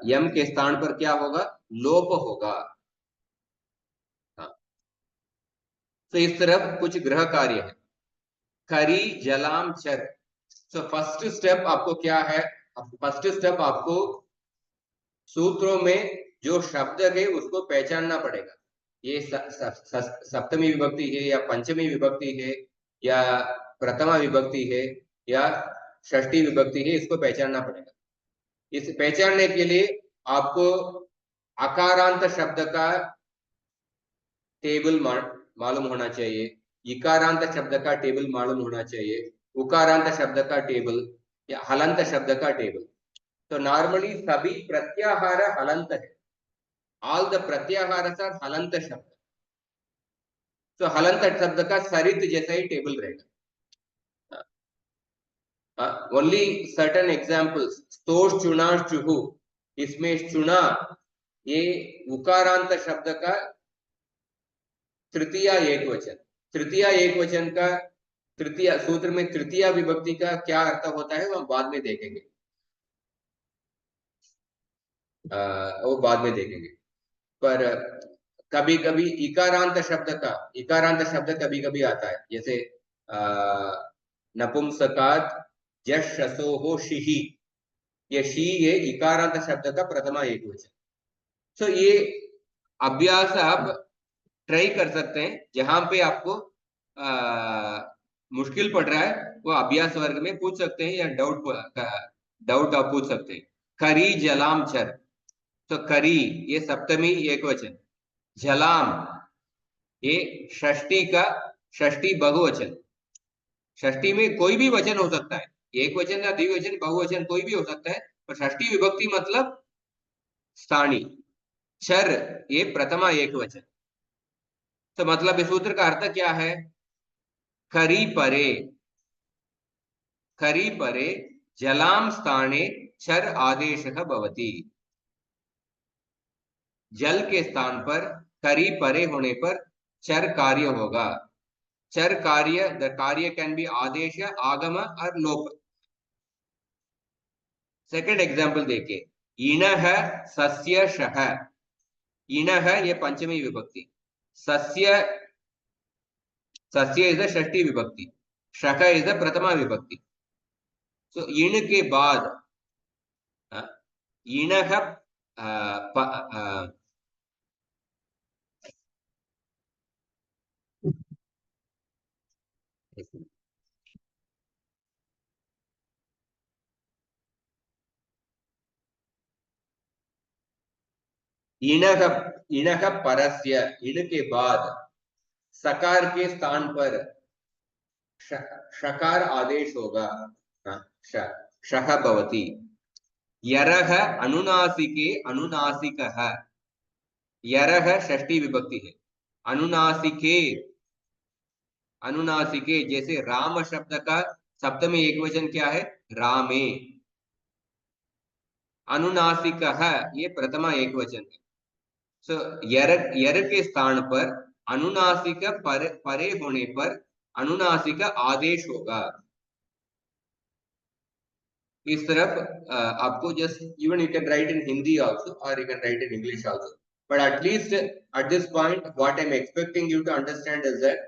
S1: यम के स्थान पर क्या होगा? लोप होगा। तो इस तरफ कुछ गृह कार्य है। खरी जलाम चर। सो फर्स्ट स्टेप आपको क्या है? फर्स्ट स्टेप आपको सूत्रों में जो शब्द है उसको पहचानना पड़ेगा। ये सप्तमी विभक्ति है या पंचमी विभक्ति है या प्रथमा विभक्ति है या षष्ठी विभक्ति है, इसको पहचानना पड़ेगा। इस पहचानने के लिए आपको अकारांत शब्द का टेबल मालूम होना चाहिए, इकारांत शब्द का टेबल मालूम होना चाहिए, उकारांत शब्द का टेबल या हलंत शब्द का टेबल। तो नॉर्मली सभी प्रत्याहार हलंत है। ऑल द प्रत्याहार आर हलंत शब्द। तो हलंत शब्द का सरित जैसा ही टेबल रहेगा। ओनली सर्टेन एग्जांपल्स, स्तोष चुना चुहु, इसमें चुना ये उकारांत शब्द का तृतीया एकवचन। तृतीया एकवचन का तृतीया सूत्र में तृतीया विभक्ति का क्या अर्थ होता है वो बाद में देखेंगे, वो बाद में देखेंगे। पर कभी कभी इकारांत शब्द कभी कभी आता है, जैसे नपुंसकात जश शसोः शिहि, ये शी ये इकारांत शब्द का प्रथमा एकवचन। तो ये अभ्यास आप ट्राई कर सकते हैं। जहां पे आपको मुश्किल पड़ रहा है वो अभ्यास वर्ग में पूछ सकते हैं या डाउट आप पूछ सकते हैं। खरी जलाम चर। तो खरी ये सप्तमी एकवचन, जलाम ये षष्ठी बहुवचन। षष्ठी में कोई भी वचन हो सकता है, एक वचन या द्विवचन बहुवचन कोई भी हो सकता है, पर षष्ठी विभक्ति मतलब स्थानी। चर ये प्रथमा एकवचन। तो मतलब इस सूत्र का अर्थ क्या है? खरी परे जलाम स्थाने चर आदेशः भवति। जल के स्थान पर खरी परे होने पर चर कार्य होगा। चर कार्य, द कार्य कैन बी आदेश, आगम और लोप। सेकंड एग्जांपल देखिए, इणः सस्य शः। इणः ये पंचमी विभक्ति, सस्य सस्य इज द षष्ठी विभक्ति, शक इज द प्रथमा विभक्ति। सो इण के बाद इणः इणः इणः परस्य, इण के बाद सकार के स्थान पर शकार आदेश होगा, शः भवति। यरः अनुनासिके अनुनासिकः, यरः षष्ठी विभक्ति है, अनुनासिके अनुनासिके, जैसे राम शब्द का सप्तमी एकवचन क्या है, रामे। अनुनासिकः ये प्रथमा एकवचन है। सो यर यर के स्थान पर अनुनासिक परे होने पर अनुनासिक आदेश होगा। इस तरफ आपको just even you can write in Hindi also और you can write in English also, but at least at this point what I am expecting you to understand is that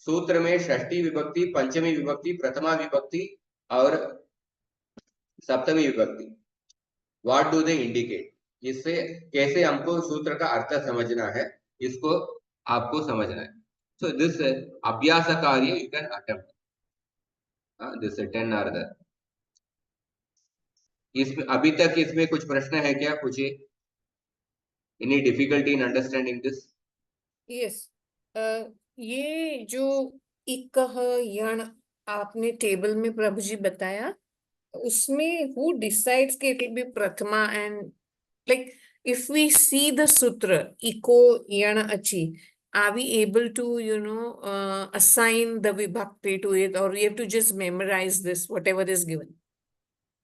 S1: सूत्र में षष्ठी विभक्ति, पंचमी विभक्ति, प्रथमा विभक्ति और सप्तमी विभक्ति, व्हाट डू दे इंडिकेट, इससे कैसे हमको सूत्र का अर्थ समझना है, इसको आपको समझना है। सो दिस अभ्यास कार्य you can attempt this 10 are the. इसमें अभी तक इसमें कुछ प्रश्न है क्या, पूछिए। Any difficulty in understanding this?
S2: Yes, ये जो इकह यण आपने टेबल में प्रभु जी बताया, उसमें who decides कि it will be prathama, and like if we see the sutra iko yana achi, are we able to assign the vibhakti to it, or we have to just memorize this whatever is given?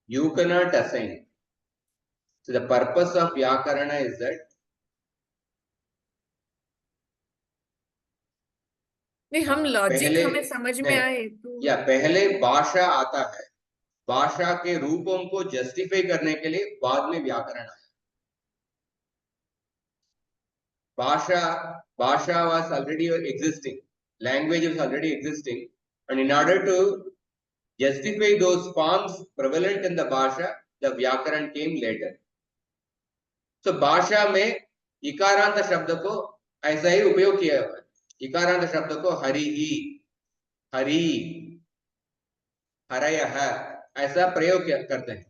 S1: You cannot assign. So the purpose of Vyakarana is that
S2: नहीं, हम logic
S1: पहले
S2: हमें समझ में आए तो
S1: या पहले भाषा आता है, भाषा के रूपों को जस्टिफाई करने के लिए बाद में व्याकरण आया। भाषा was already existing, language was already existing, and in order to justify those forms prevalent in the भाषा, the व्याकरण came later. So भाषा में इकारांत शब्द को ऐसा ही उपयोग किया हुआ है। इकारांत शब्द को हरि ही, हरि, हरयः ऐसा प्रयोग करते हैं।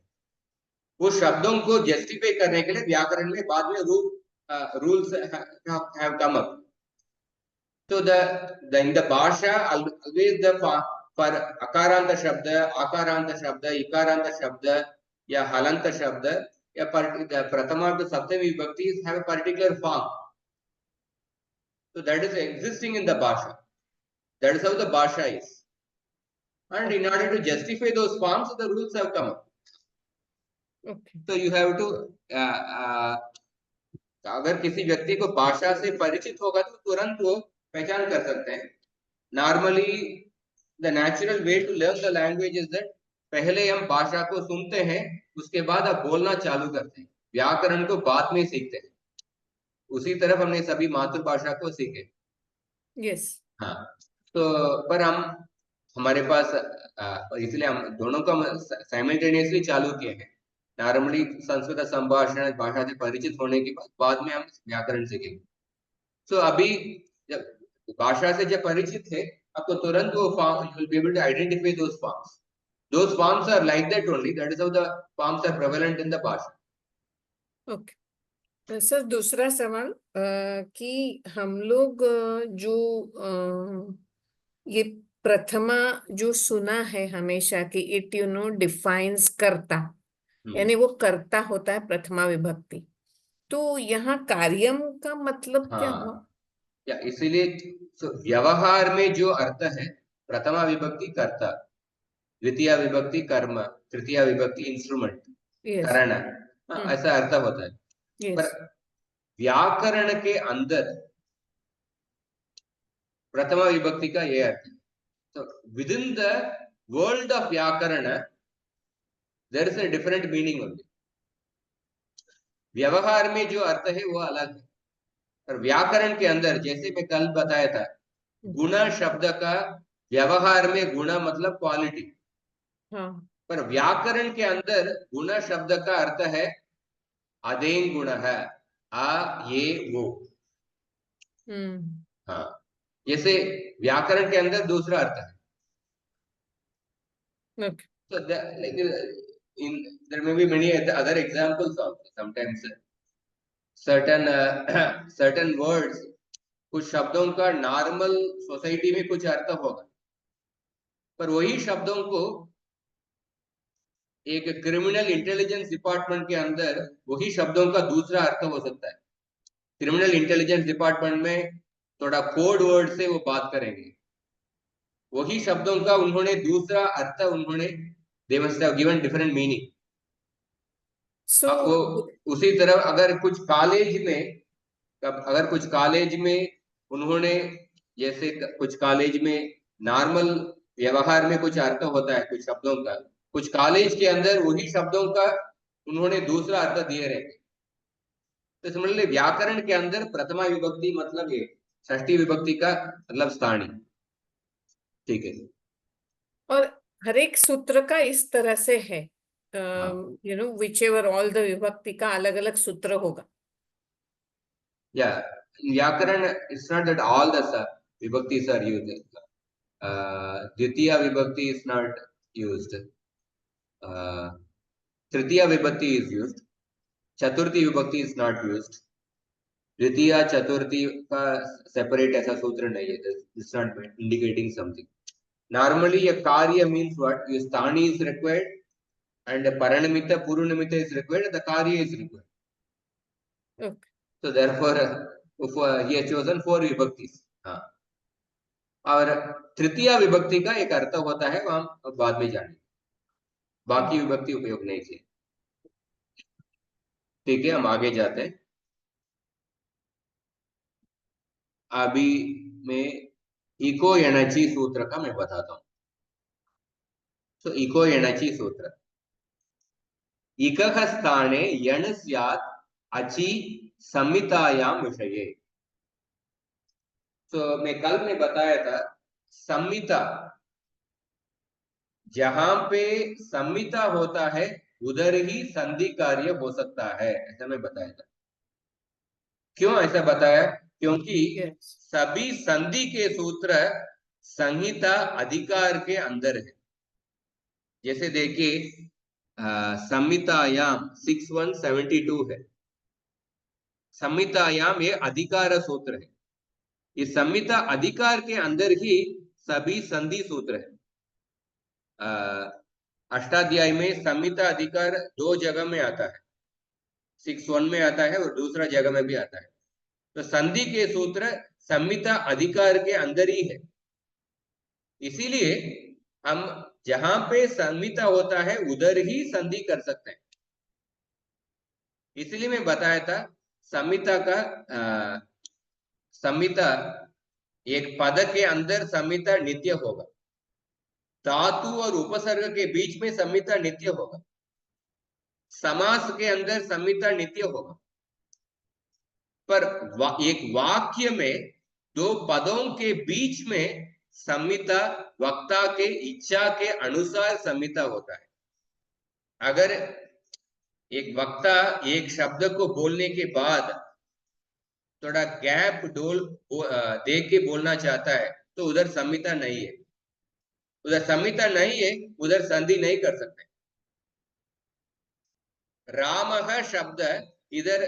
S1: उस शब्दों को जस्टिफाई करने के लिए व्याकरण में बाद में rules have come up. So in the bhasha always for akaranta shabda, akaranta shabda, ikaranta shabda या हलंत शब्द या prathama to saptami vibhaktis have a particular form. So that is existing in the bhasha. That is how the bhasha is. And in order to justify those forms, the rules have come up.
S2: okay.
S1: So you have to अगर किसी व्यक्ति को भाषा से परिचित होगा तो तुरंत वो पहचान कर सकते हैं। Normally the natural way to learn the language is that पहले हम भाषा को सुनते हैं, उसके बाद आप बोलना चालू करते हैं, व्याकरण को बाद में सीखते हैं। उसी तरफ हमने सभी मातृभाषा को सीखे।
S2: yes.
S1: हाँ, तो पर हम हमारे पास इसलिए हम दोनों का साइमल्टेनियसली चालू किए हैं। नॉर्मली संस्कृत संभाषण भाषा से परिचित होने के बाद में हम व्याकरण सीखेंगे। सो अभी जब भाषा से जब परिचित है, आपको तुरंत वो form, you will be able to identify those forms. Those forms are like that only, that is how the forms are prevalent in the भाषा।
S2: ओके सर, दूसरा सवाल कि हम लोग जो ये प्रथमा जो सुना है हमेशा कि इट डिफाइंस कर्ता, यानी वो कर्ता होता है प्रथमा विभक्ति, तो यहाँ कार्यम का मतलब क्या हुआ?
S1: या इसीलिए व्यवहार में जो अर्थ है, प्रथमा विभक्ति कर्ता, द्वितीय विभक्ति कर्म, तृतीय विभक्ति इंस्ट्रूमेंट, करण, ऐसा अर्थ होता है। पर व्याकरण के अंदर प्रथमा विभक्ति का ये अर्थ है। तो within the world of व्याकरण there is a different meaning only. व्यवहार में जो अर्थ है वो अलग है, और व्याकरण के अंदर जैसे मैं कल बताया था, गुण शब्द का व्यवहार में गुण मतलब क्वालिटी,
S2: हाँ।
S1: पर व्याकरण के अंदर गुण शब्द का अर्थ है अदेन गुण है, आ ये वो।
S2: हम्म।
S1: हाँ, जैसे व्याकरण के अंदर दूसरा अर्थ है।
S2: Okay.
S1: So like there may be many other examples also. Sometimes certain certain words, कुछ शब्दों का नॉर्मल सोसाइटी में कुछ अर्थ होगा, पर वही शब्दों को एक क्रिमिनल इंटेलिजेंस डिपार्टमेंट के अंदर वही शब्दों का दूसरा अर्थ हो सकता है। क्रिमिनल इंटेलिजेंस डिपार्टमेंट में थोड़ा कोड वर्ड से वो बात करेंगे, वही शब्दों का उन्होंने दूसरा अर्थ, उन्होंने they must have given different meaning.
S2: So
S1: वो उसी तरह अगर कुछ कॉलेज में, अगर कुछ कॉलेज में उन्होंने, जैसे कुछ कॉलेज में नॉर्मल व्यवहार में कुछ अर्थ होता है कुछ शब्दों का, कुछ कॉलेज के अंदर वही शब्दों का उन्होंने दूसरा अर्थ दिए रहेंगे। तो समझ लीजिए व्याकरण के अंदर प्रथमा विभक्ति मतलब ये, षष्ठी विभक्ति का मतलब स्थानीय। ठीक है।
S2: और हर एक सूत्र का इस तरह से है,
S1: हाँ,
S2: विच एवर ऑल द विभक्ति का अलग अलग सूत्र होगा।
S1: या व्याकरण it's not that all the विभक्तिस आर यूज्ड, द्वितीय विभक्ति इज नॉट यूज्ड, तृतीय विभक्ति इज यूज्ड, चतुर्थी विभक्ति इज नॉट यूज्ड, द्वितीय चतुर्थी का सेपरेट ऐसा सूत्र नहीं है, it's not indicating something. Normally ये कार्य मीन्स व्हाट, योर स्थानी is required and paranamita purunamita is required, the karya is required.
S2: Okay.
S1: So therefore he has chosen 4 vibhaktis. हाँ, और तृतीय विभक्ति का एक अर्थ होता है, वो हम बाद में जानेंगे, बाकी विभक्ति उपयोग नहीं किए। ठीक है, हम आगे जाते हैं। अभी मैं इको एनर्जी सूत्र का मैं बताता हूँ। तो इको एनर्जी सूत्र, इकः स्थाने यण स्यात् अचि संहितायां विषये। तो मैं कल में बताया था संहिता, जहां पे संहिता होता है उधर ही संधि कार्य हो सकता है, ऐसा मैं बताया था। क्यों ऐसा बताया? क्योंकि
S2: Yes.
S1: सभी संधि के सूत्र संहिता अधिकार के अंदर है। जैसे देखिए संहितायाम 6172 है, संहितायाम ये अधिकार सूत्र है। इस संहिता अधिकार के अंदर ही सभी संधि सूत्र है। अष्टाध्याय में संहिता अधिकार 2 जगह में आता है, 61 में आता है और दूसरा जगह में भी आता है। तो संधि के सूत्र संहिता अधिकार के अंदर ही है, इसीलिए हम जहां पे संहिता होता है उधर ही संधि कर सकते हैं। इसलिए मैं बताया था संहिता का संहिता एक पद के अंदर संहिता नित्य होगा, धातु और उपसर्ग के बीच में संहिता नित्य होगा, समास के अंदर संहिता नित्य होगा, पर एक वाक्य में 2 पदों के बीच में संहिता वक्ता के इच्छा के अनुसार संहिता होता है। अगर एक वक्ता एक शब्द को बोलने के बाद थोड़ा गैप दे के बोलना चाहता है तो उधर संहिता नहीं है, उधर संहिता नहीं है, उधर संधि नहीं कर सकते। रामः शब्द इधर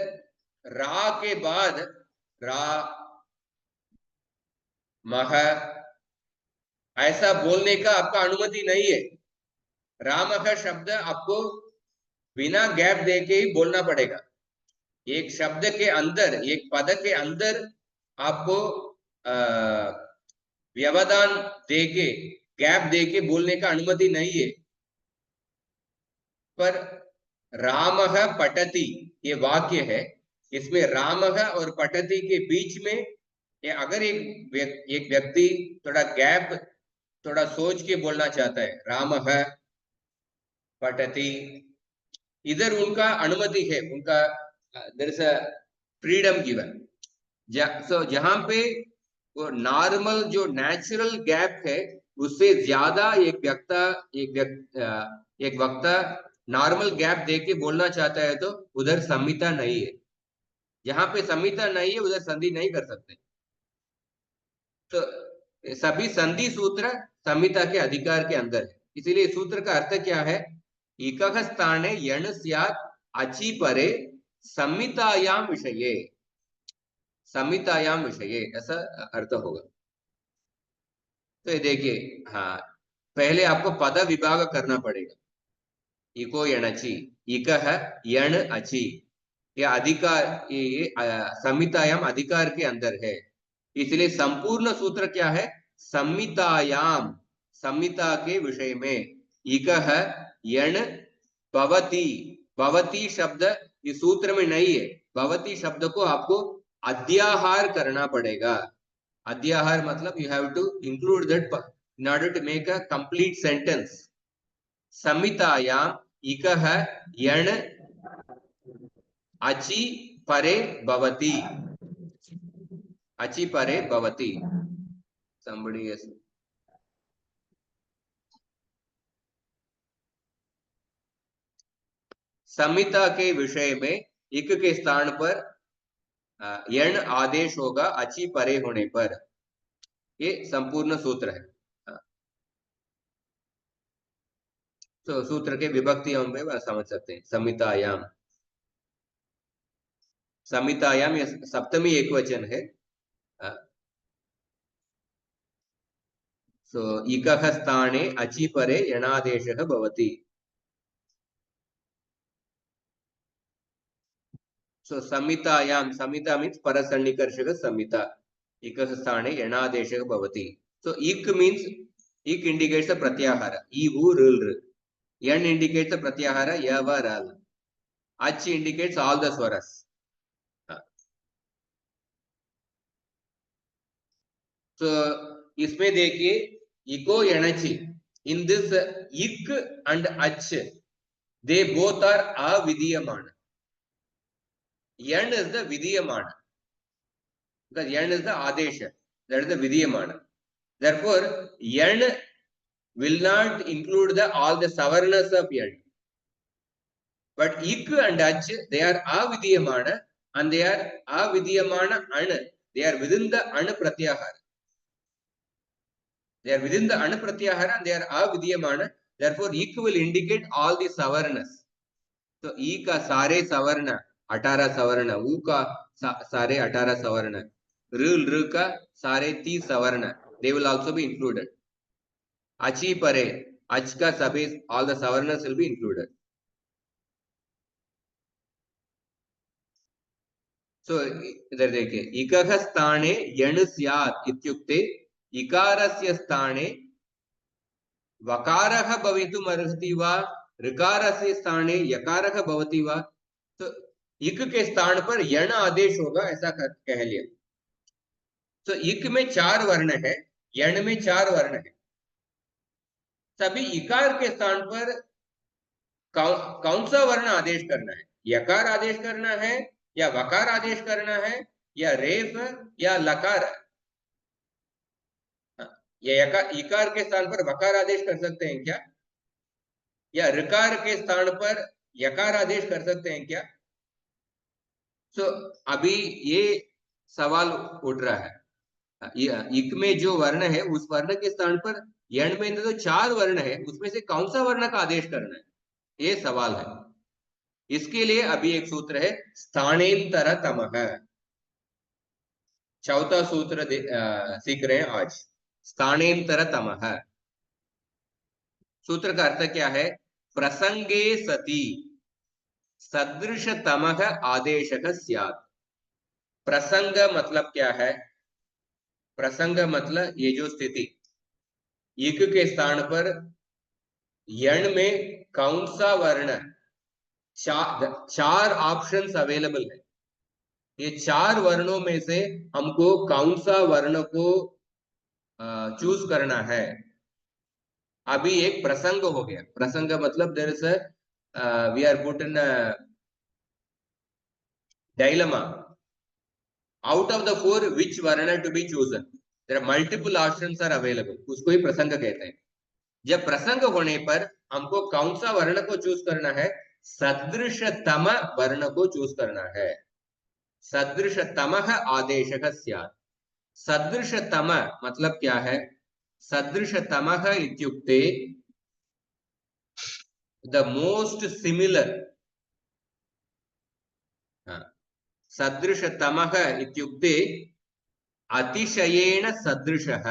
S1: रा के बाद रा मह ऐसा बोलने का आपका अनुमति नहीं है। रामः शब्द आपको बिना गैप दे के ही बोलना पड़ेगा। एक शब्द के अंदर, एक पद के अंदर आपको व्यवधान देके, गैप देके बोलने का अनुमति नहीं है। पर रामः पठति ये वाक्य है, इसमें रामः और पठति के बीच में अगर एक व्यक्ति थोड़ा गैप, थोड़ा सोच के बोलना चाहता है, रामः पठति, इधर उनका अनुमति है, उनका there is a freedom given. So जहां पे वो नॉर्मल जो नेचुरल गैप है उससे ज्यादा एक वक्ता नॉर्मल गैप देख के बोलना चाहता है तो उधर संहिता नहीं है। जहां पे संहिता नहीं है उधर संधि नहीं कर सकते। तो सभी संधि सूत्र संहिता के अधिकार के अंदर है। इसीलिए सूत्र का अर्थ क्या है? इकः स्थाने यण स्यात् अचि परे संहितायाम विषये, संहितायाम विषये ऐसा अर्थ होगा। तो ये देखिए, हाँ, पहले आपको पद विभाग करना पड़ेगा। इको यणचि, इकः यण अचि, ये अधिकार, ये संहितायाम अधिकार के अंदर है। इसलिए संपूर्ण सूत्र क्या है? संहितायाम, संहिता के विषय में। इकः यण भवति, भवति शब्द इस सूत्र में नहीं है। भवति शब्द को आपको अध्याहार करना पड़ेगा। अध्याहार मतलब you have to include that in order to make a complete sentence. संहितायाम इकः यण अचि परे भवति, अचि परे भवति। somebody is संहिता के विषय में इक के स्थान पर यण आदेश होगा अचि परे होने पर। ये संपूर्ण सूत्र है। तो सूत्र के विभक्ति हम समझ सकते हैं। संहितायाम, संहितायाम ये सप्तमी एक वचन है। सो इकः स्थाने अचि परे यणादेशः भवति। सो संहितायाम, संहिता मीन्स परसन्निकर्षक संहिता, इकः स्थाने यणादेशः भवति। सो इक मीन्स, इक indicates the pratyahara, i u rul r. Yan indicates the pratyahara ya va ral. Ach indicates all the swaras. So इसमें देखिए eco यणचि, in this ik and ach, they both are avidiyamana. Yan is the vidiyamana, because yan is the adesha, that is the vidiyamana. Therefore yan will not include the all the savarnas of yan. But ik and ach, they are avidiyamana, and they are avidiyamana an, they are within the an pratyahara. They are within the an pratyahara and they are avidiyamana. Therefore ik will indicate all the savarnas. So I का सारे सवर्ण 18 सवर्ण, उ का सारे 18 सवर्ण, र का सारे 30 सवर्ण, they will also be included. अचि परे, अच का सभी all the savarnas will be included. So इधर देखिए, इकः स्थाने यण स्यात् इत्युक्ते इकारस्य स्थाने वकारः भवितुम् अर्हति वा, ऋकारस्य स्थाने यकारः भवति वा। तो इक के स्थान पर यण आदेश होगा ऐसा कह लिया। तो इक में 4 वर्ण है, यण में 4 वर्ण है। सभी इकार के स्थान पर कौन सा वर्ण आदेश करना है? यकार आदेश करना है या वकार आदेश करना है या रेफ या लकार? या इकार के स्थान पर वकार आदेश कर सकते हैं क्या? या ऋकार के स्थान पर यकार आदेश कर सकते हैं क्या? सो अभी ये सवाल उठ रहा है। इक में जो वर्ण है उस वर्ण के स्थान पर यण में तो 4 वर्ण है, उसमें से कौन सा वर्ण का आदेश करना है, ये सवाल है। इसके लिए अभी एक सूत्र है स्थानेन्तरतमः। चौथा सूत्र सीख रहे हैं आज, स्थानेन्तरतमः। सूत्र का अर्थ क्या है? प्रसंगे सति सदृशतमः आदेशः स्यात्। प्रसंग मतलब क्या है? प्रसंग मतलब ये जो स्थिति, इक के स्थान पर यण में कौन सा वर्ण, 4 ऑप्शंस अवेलेबल है। ये 4 वर्णों में से हमको कौन सा वर्ण को चूज करना है। अभी एक प्रसंग हो गया। प्रसंग मतलब there is we are put in dilemma, out of the 4 which वर्ण to be chosen. There are multiple options are available, उसको ही प्रसंग कहते हैं। जब प्रसंग होने पर हमको कौन सा वर्ण को चूज करना है? सदृशतम वर्ण को चूज करना है। सदृशतमः आदेशः स्यात्। सदृशतम मतलब क्या है? सदृशतमः इत्युक्ते द मोस्ट सिमिलर। सदृशतमः इत्युक्ते अतिशयेन सदृशः।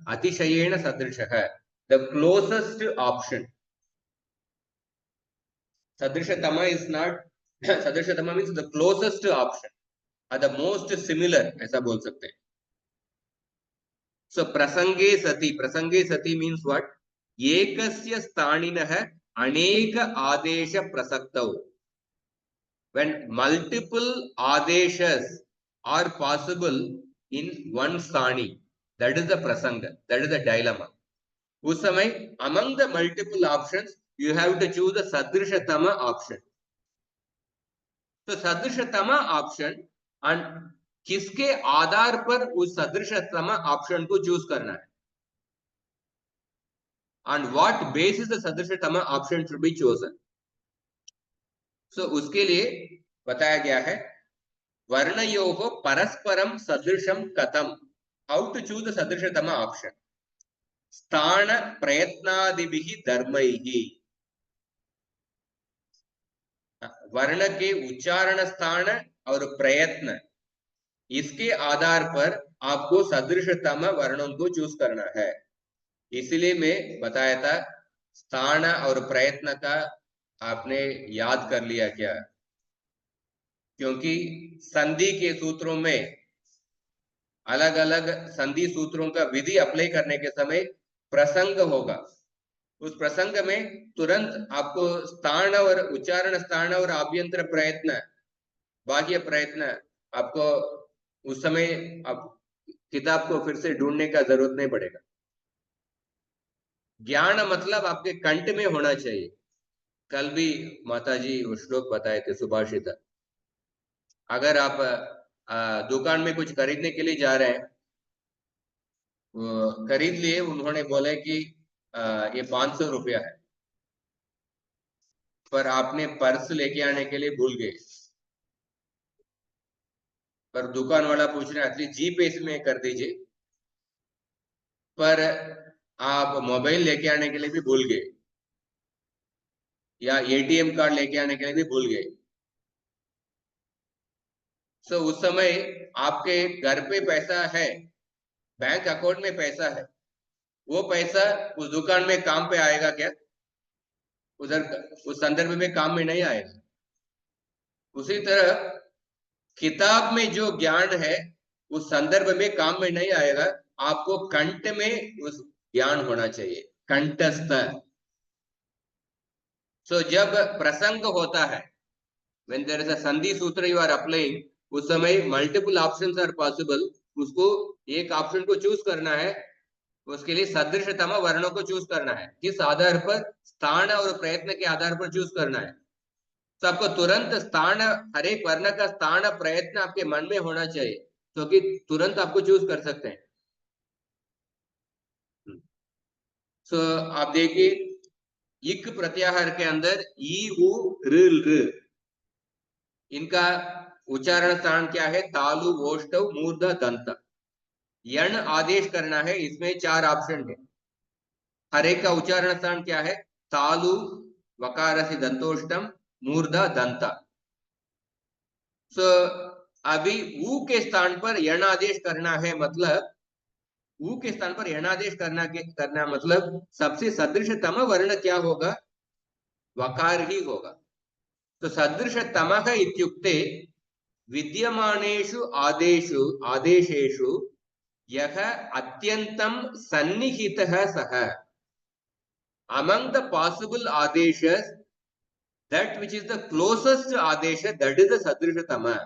S1: अतिशयेन सदृशः, द क्लोजेस्ट ऑप्शन। सदृशतम इज नॉट सदृशतम means the closest option, the most similar, ऐसा बोल सकते हैं। सो प्रसंगे सति मीन्स व्हाट? एकस्य स्थानिनः अनेक आदेश प्रसक्तौ। When multiple adeshas are possible in one sthani, that is the prasanga, that is the dilemma. उस समय among the multiple options you have to choose the sadrishatama option. तो सदृशतम ऑप्शन and किसके आधार पर उस सदृशतम option को choose करना है? On what basis the सदृशतम option should be chosen? So उसके लिए बताया गया है वर्णयोः परस्परम सदृशम कथम, हाउ टू चूज द सदृशतम ऑप्शन। स्थान प्रयत्नादिभिः धर्मैः, वर्ण के उच्चारण स्थान और प्रयत्न, इसके आधार पर आपको सदृशतम वर्णों को चूज करना है। इसलिए मैं बताया था स्थान और प्रयत्न का आपने याद कर लिया क्या? क्योंकि संधि के सूत्रों में अलग अलग संधि सूत्रों का विधि अप्लाई करने के समय प्रसंग होगा। उस प्रसंग में तुरंत आपको स्थान और उच्चारण स्थान और आभ्यंतर प्रयत्न, बाह्य प्रयत्न, आपको उस समय आप किताब को फिर से ढूंढने का जरूरत नहीं पड़ेगा। ज्ञान मतलब आपके कंठ में होना चाहिए। कल भी माताजी वो श्लोक बताए थे सुभाषित। अगर आप दुकान में कुछ खरीदने के लिए जा रहे हैं, खरीद लिए, उन्होंने बोले कि ये 500 रुपया है, पर आपने पर्स लेके आने के लिए भूल गए, पर दुकान वाला पूछ रहे एटलीस्ट जी पे में कर दीजिए, पर आप मोबाइल लेके आने के लिए भी भूल गए या एटीएम कार्ड लेके आने के लिए भी भूल गए। सो उस समय आपके घर पे पैसा है, बैंक अकाउंट में पैसा है, वो पैसा उस दुकान में काम पे आएगा क्या? उधर उस संदर्भ में काम में नहीं आएगा। उसी तरह किताब में जो ज्ञान है उस संदर्भ में काम में नहीं आएगा। आपको कंठ में उस ज्ञान होना चाहिए, कंठस्थ। सो जब प्रसंग होता है, when there is a संधि सूत्र you are applying, उस समय मल्टीपल ऑप्शंस आर पॉसिबल। उसको एक ऑप्शन को चूज करना है, उसके लिए सदृशतम वर्णों को चूज करना है। किस आधार पर? स्थान और प्रयत्न के आधार पर चूज करना है। तो आपको तुरंत स्थान, हर एक वर्ण का स्थान प्रयत्न आपके मन में होना चाहिए, तो कि तुरंत आपको चूज कर सकते हैं। सो आप देखिए इक प्रत्याहार के अंदर ई उ ऋ, इनका उच्चारण स्थान क्या है? तालु, ओष्ठव, मूर्धा, दंत। यण आदेश करना है, इसमें 4 ऑप्शन है। हर एक का उच्चारण स्थान क्या है? तालु, वकार से दंतोष्टम, मूर्धा, दंत। सो अभी ऊ के स्थान पर यण आदेश करना है, मतलब ऊ के स्थान पर यणादेश करना मतलब सबसे सदृशतम वर्ण क्या होगा? वकार ही होगा। तो सदृशतमः इत्युक्ते विद्यमानेषु आदेशेषु यः अत्यन्तं सन्निहितः सः। Among the possible adeshas, that which is the closest adesha, that is the sadrishatama.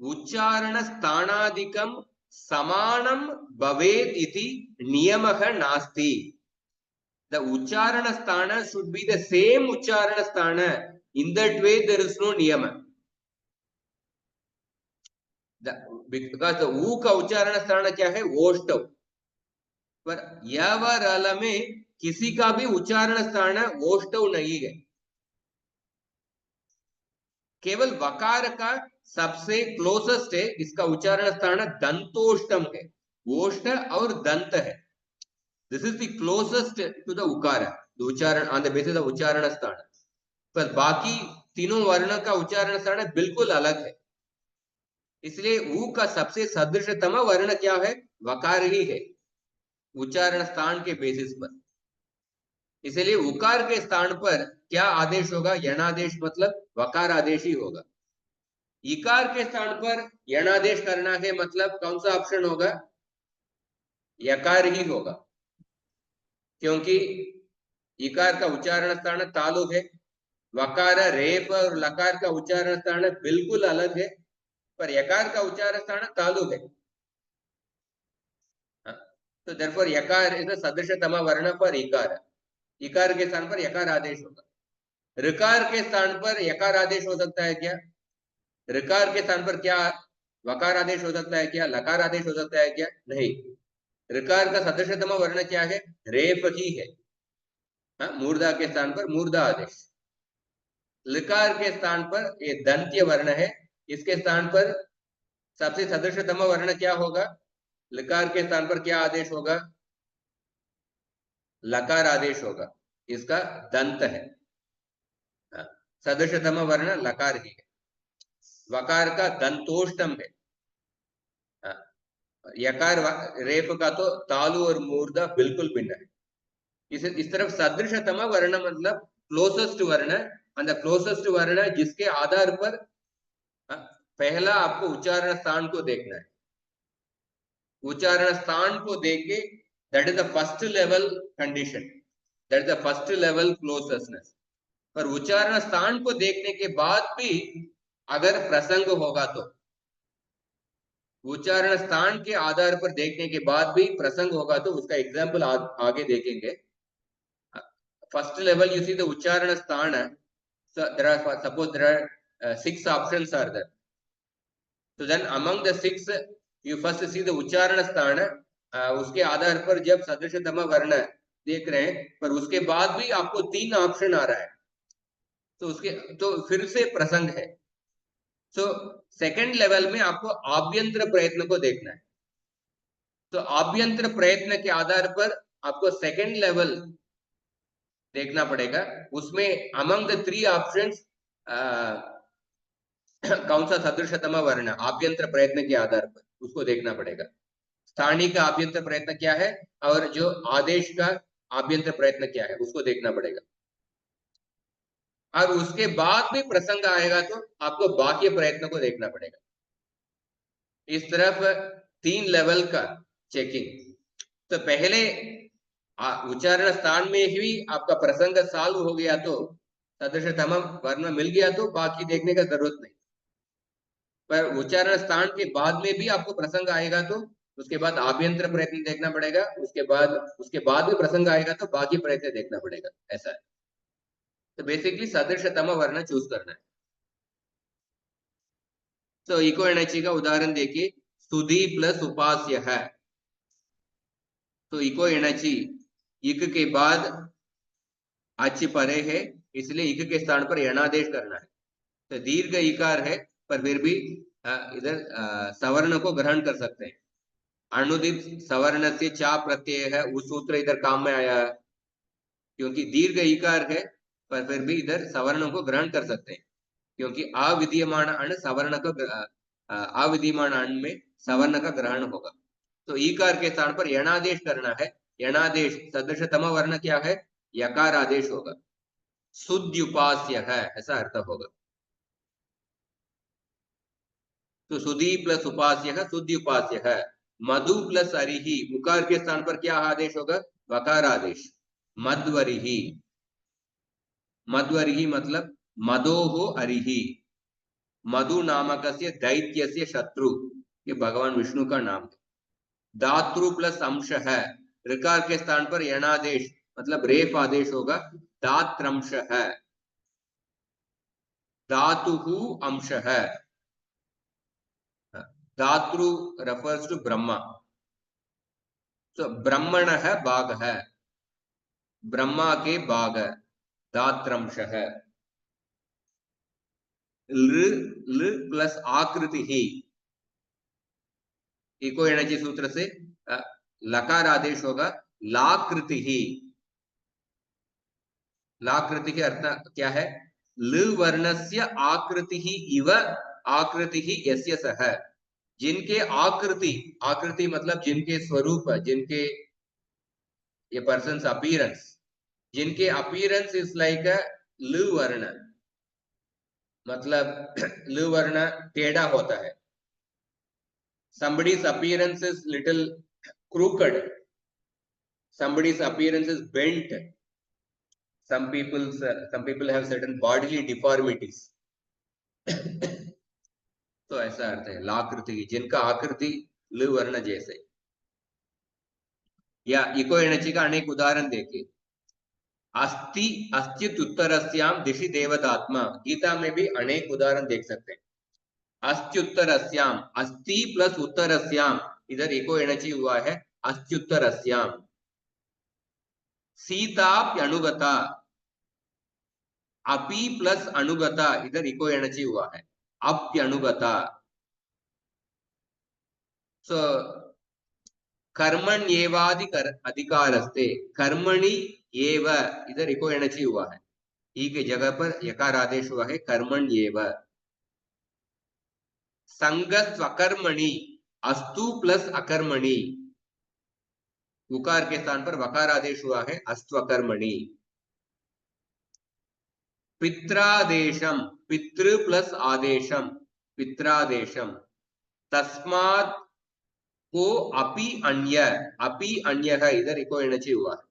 S1: उच्चारण स्थानादिकं समानं भवेत् इति नियमः नास्ति। The ucharana sthana should be the same ucharana sthana. In that way there is no niyama. Because ऊ का उच्चारण स्थान क्या है? ओष्ठव। पर य व र ल में किसी का भी उच्चारण स्थान ओष्ठव नहीं है, केवल वकार का सबसे क्लोजेस्ट है, इसका उच्चारण स्थान दंतोष्टम है। ओष्ठ और दंत है, this is the closest to the उकार, द उच्चारण ऑन द बेसिस ऑफ उच्चारण स्थान। पर बाकी तीनों वर्ण का उच्चारण स्थान बिल्कुल अलग है, इसलिए ऊ का सबसे सदृशतम वर्ण क्या है? वकार ही है उच्चारण स्थान के बेसिस पर। इसलिए उकार के स्थान पर क्या आदेश होगा? यणादेश, मतलब वकार आदेश ही होगा। इकार के स्थान पर यणादेश करना है, मतलब कौन सा ऑप्शन होगा? यकार ही होगा, क्योंकि इकार का उच्चारण स्थान तालु है, वकार रेप और लकार का उच्चारण स्थान बिल्कुल अलग है, पर यकार का उच्चारण स्थान तालु है। तो देयरफॉर यकार इज द सदृशतम वर्ण फॉर इकार। इकार के स्थान पर यकार आदेश होगा। ऋकार के स्थान पर यकार आदेश हो सकता है क्या? ऋकार के स्थान पर क्या वकार आदेश हो सकता है क्या? लकार आदेश हो सकता है क्या? नहीं। ऋकार का सदृशतम वर्ण क्या है? रेप ही है। मूर्धा के स्थान पर मूर्धा आदेश। लकार के स्थान पर ये दंत्य वर्ण है, इसके स्थान पर सबसे सदृशतम वर्ण क्या होगा? लकार के स्थान पर क्या आदेश होगा? लकार आदेश होगा, इसका दंत है। सदृशतम वर्ण लकार ही है, वकार का दंतोष्टम है। यकार रेप का तो तालु और मूर्धा बिल्कुल भिन्न है। इस तरफ सदृशतम वर्ण मतलब क्लोजेस्ट वर्ण, और क्लोजेस्ट वर्ण जिसके आधार पर पहला आपको उच्चारण स्थान को देखना है। उच्चारण स्थान को देख के that is the first level condition, that is the first level closeness. पर उच्चारण स्थान को देखने के बाद भी अगर प्रसंग होगा तो, उच्चारण स्थान के आधार पर देखने के बाद भी प्रसंग होगा तो उसका एग्जाम्पल आगे देखेंगे। First level you see the उच्चारण स्थान, there are suppose there are 6 options are there, so then among the 6 you first see the उच्चारण स्थान। उसके आधार पर जब सदृशतम वर्ण देख रहे हैं, पर उसके बाद भी आपको 3 ऑप्शन आ रहा है, तो उसके तो फिर से प्रसंग है। सो सेकंड लेवल में आपको आभ्यंतर प्रयत्न को देखना है, तो आभ्यंतर प्रयत्न के आधार पर आपको सेकंड लेवल देखना पड़ेगा। उसमें अमंग द 3 ऑप्शंस कौन सा सदृशतम वर्ण आभ्यंतर प्रयत्न के आधार पर उसको देखना पड़ेगा। स्थानीय का आभ्यंतर प्रयत्न क्या है और जो आदेश का आभ्यंतर प्रयत्न क्या है उसको देखना पड़ेगा। और उसके बाद भी प्रसंग आएगा तो आपको बाकी प्रयत्न को देखना पड़ेगा। इस तरफ 3 लेवल का चेकिंग। तो पहले उच्चारण स्थान में ही आपका प्रसंग सॉल्व हो गया तो सदृशतम वर्ण मिल गया तो बाकी देखने का जरूरत नहीं। पर उच्चारण स्थान के बाद में भी आपको प्रसंग आएगा तो उसके बाद आभ्यंतर प्रयत्न देखना पड़ेगा, उसके बाद भी प्रसंग आएगा तो बाकी प्रयत्न देखना पड़ेगा, ऐसा है। तो बेसिकली सदृशतम वर्ण चूज करना है। तो इको एनर्जी का उदाहरण देखिए, सुधी प्लस उपास्य है। तो इको एनर्जी इक के बाद अच परे है, इसलिए इक के स्थान पर यणादेश करना है। तो दीर्घ इकार है पर फिर भी इधर सवर्ण को ग्रहण कर सकते हैं। अनुदित सवर्ण से चा प्रत्यय है, उस सूत्र इधर काम में आया है, क्योंकि दीर्घ इकार है पर फिर भी इधर सवर्ण को ग्रहण कर सकते हैं, क्योंकि अविद्यमान अण सवर्ण का अविद्यमान अण में सवर्ण का ग्रहण होगा। तो ईकार के स्थान पर यणादेश करना है। यणादेश सदृशतम वर्ण क्या है? यकार आदेश होगा। सुद्युपास्य है, ऐसा अर्थ होगा। तो सुधी प्लस उपास्य है, सुद्युपास्य है। मधु प्लस अरिही, मुकार के स्थान पर क्या आदेश होगा? वकार आदेश। मध्वरिही, मध्वरिही मतलब मदोहो अरिही, मधु नामक दैत्य से शत्रु, ये भगवान विष्णु का नाम है। धातु प्लस अंश है, ऋकार के स्थान पर यणादेश मतलब रेफ आदेश होगा। दात्रंश है, धातु अंश है। धातृ refers to Brahma. So ब्रह्मणः भागः, ब्रह्मा के भाग, धात्रंशः. ल प्लस आकृतिः, इको एनर्जी सूत्र से लकार आदेश होगा लाकृतिः. लाकृतिः अर्थ क्या है? ल वर्णस्य आकृतिः इव आकृतिः यस्य सः. जिनके आकृति, आकृति मतलब जिनके स्वरूप, जिनके ये पर्सन्स अपीयरेंस, जिनके अपीयरेंस इज लाइक अ ल वर्ण, मतलब ल वर्ण टेढ़ा होता है. somebody's appearance is little crooked, somebody's appearance is bent, some people have certain bodily deformities. तो ऐसा अर्थ है लाकृति, जिनका आकृति ल वर्ण जैसे. या इको एनर्जी का अनेक उदाहरण देखिए. अस्ति अस्त्युत उत्तरस्याम दिशि देवतात्मा, गीता में भी अनेक उदाहरण देख सकते हैं. अस्त्युत्तरस्याम, अस्ति प्लस उत्तरस्याम, इधर इको एनर्जी हुआ है अस्त्युत्तरस्याम. सीताप्यनुगता, अपि प्लस अनुगता, इधर इको एनर्जी हुआ है अप्यनुगता. सो कर्मण्येवादि अधिकारस्ते, कर्मणि एव, इधर इको एनर्जी हुआ है, ई के जगह पर यकार आदेश हुआ है कर्मण्येव. संग स्वकर्मणि, अस्तु प्लस अकर्मणि, उकार के स्थान पर वकार आदेश हुआ है अस्त्वकर्मणि. पित्रादेशम, पितृ प्लस आदेशम, पित्रादेशम. तस्मात् को अपि अन्य, अपि अन्य है, इधर इको एनर्जी हुआ है.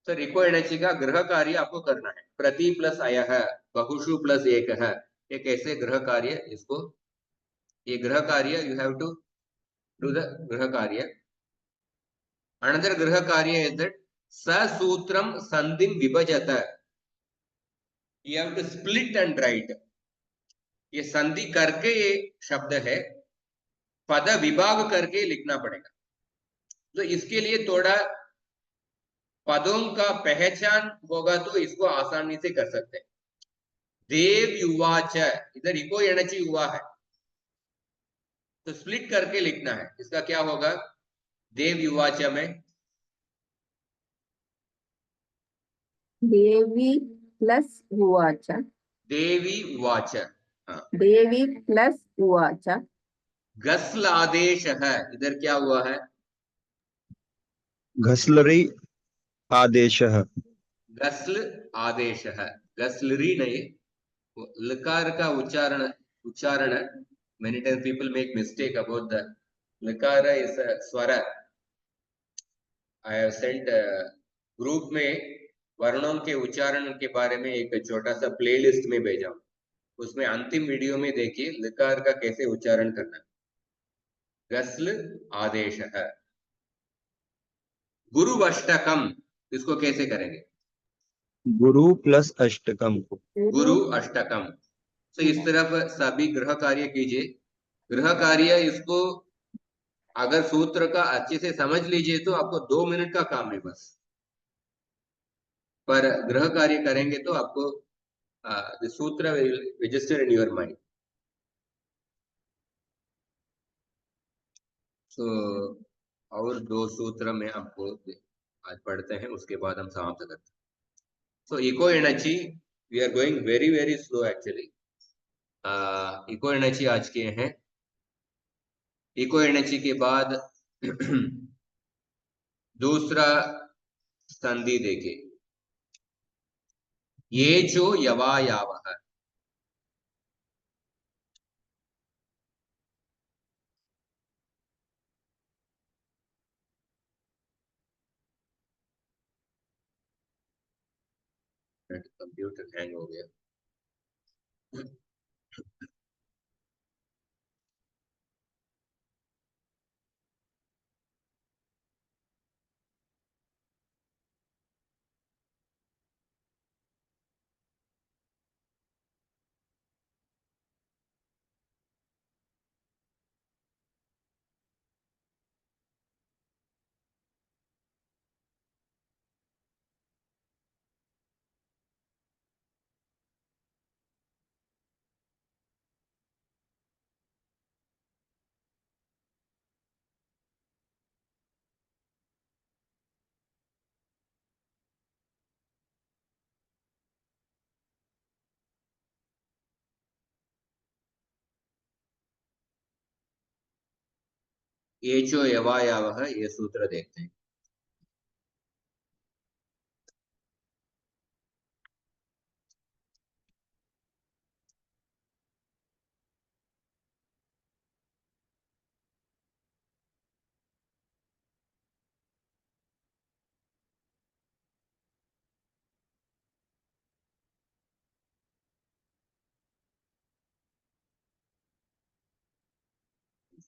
S1: सर इको एनर्जी का गृह कार्य आपको करना है. प्रति प्लस अयः, बहुषु प्लस एक है, ये कैसे गृह कार्य, इसको ये गृह कार्य you have to do the गृह कार्य. अनदर गृह कार्य इज दैट ससूत्रम संधिम विभजत, you have to split and write. ये संधि करके ये शब्द है, पद विभाग करके लिखना पड़ेगा. तो इसके लिए थोड़ा पदों का पहचान होगा तो इसको आसानी से कर सकते हैं. देव युवाच, इधर इको एनर्जी हुआ है तो स्प्लिट करके लिखना है. इसका क्या होगा? देव युवाच में
S3: देवी प्लस उवाच,
S1: देवी उवाच.
S3: देवी प्लस उवाच.
S1: गस्ल आदेश है, इधर क्या हुआ है?
S4: घसलरी आदेशः,
S1: गस्ल आदेश है, गस्लरी नहीं. लकार का उच्चारण many times people make mistake about the lakara is a swara. I have sent group में वर्णों के उच्चारण के बारे में एक छोटा सा प्लेलिस्ट में भेजा हूं, उसमें अंतिम वीडियो में देखिए लकार का कैसे उच्चारण करना. गस्ल आदेश है. गुरु अष्टकम, इसको कैसे करेंगे?
S4: गुरु प्लस अष्टकम,
S1: गुरु अष्टकम. तो इस तरफ सभी गृह कार्य कीजिए. गृह कार्य इसको अगर सूत्र का अच्छे से समझ लीजिए तो आपको 2 मिनट का काम है बस. पर गृह कार्य करेंगे तो आपको the sutra will register in your mind. So और 2 सूत्र में आपको आज पढ़ते हैं, उसके बाद हम समाप्त करते हैं. So eco energy we are going very slow actually. Eco energy आज किए हैं. इको एनर्जी के बाद दूसरा संधि देखिए, ये जो यवायावः. कंप्यूटर हैंग हो गया. एचो यवायावः ये सूत्र देखते हैं।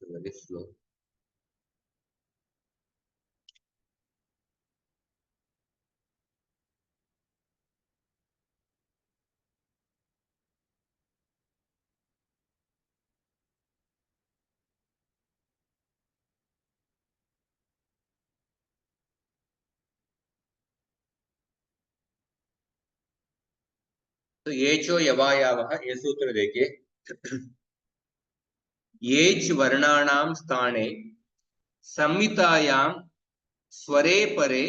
S1: Very slow. तो एचो यवायावः ये सूत्र देखिए। एच वर्णानां स्थाने संहितायां स्वरे परे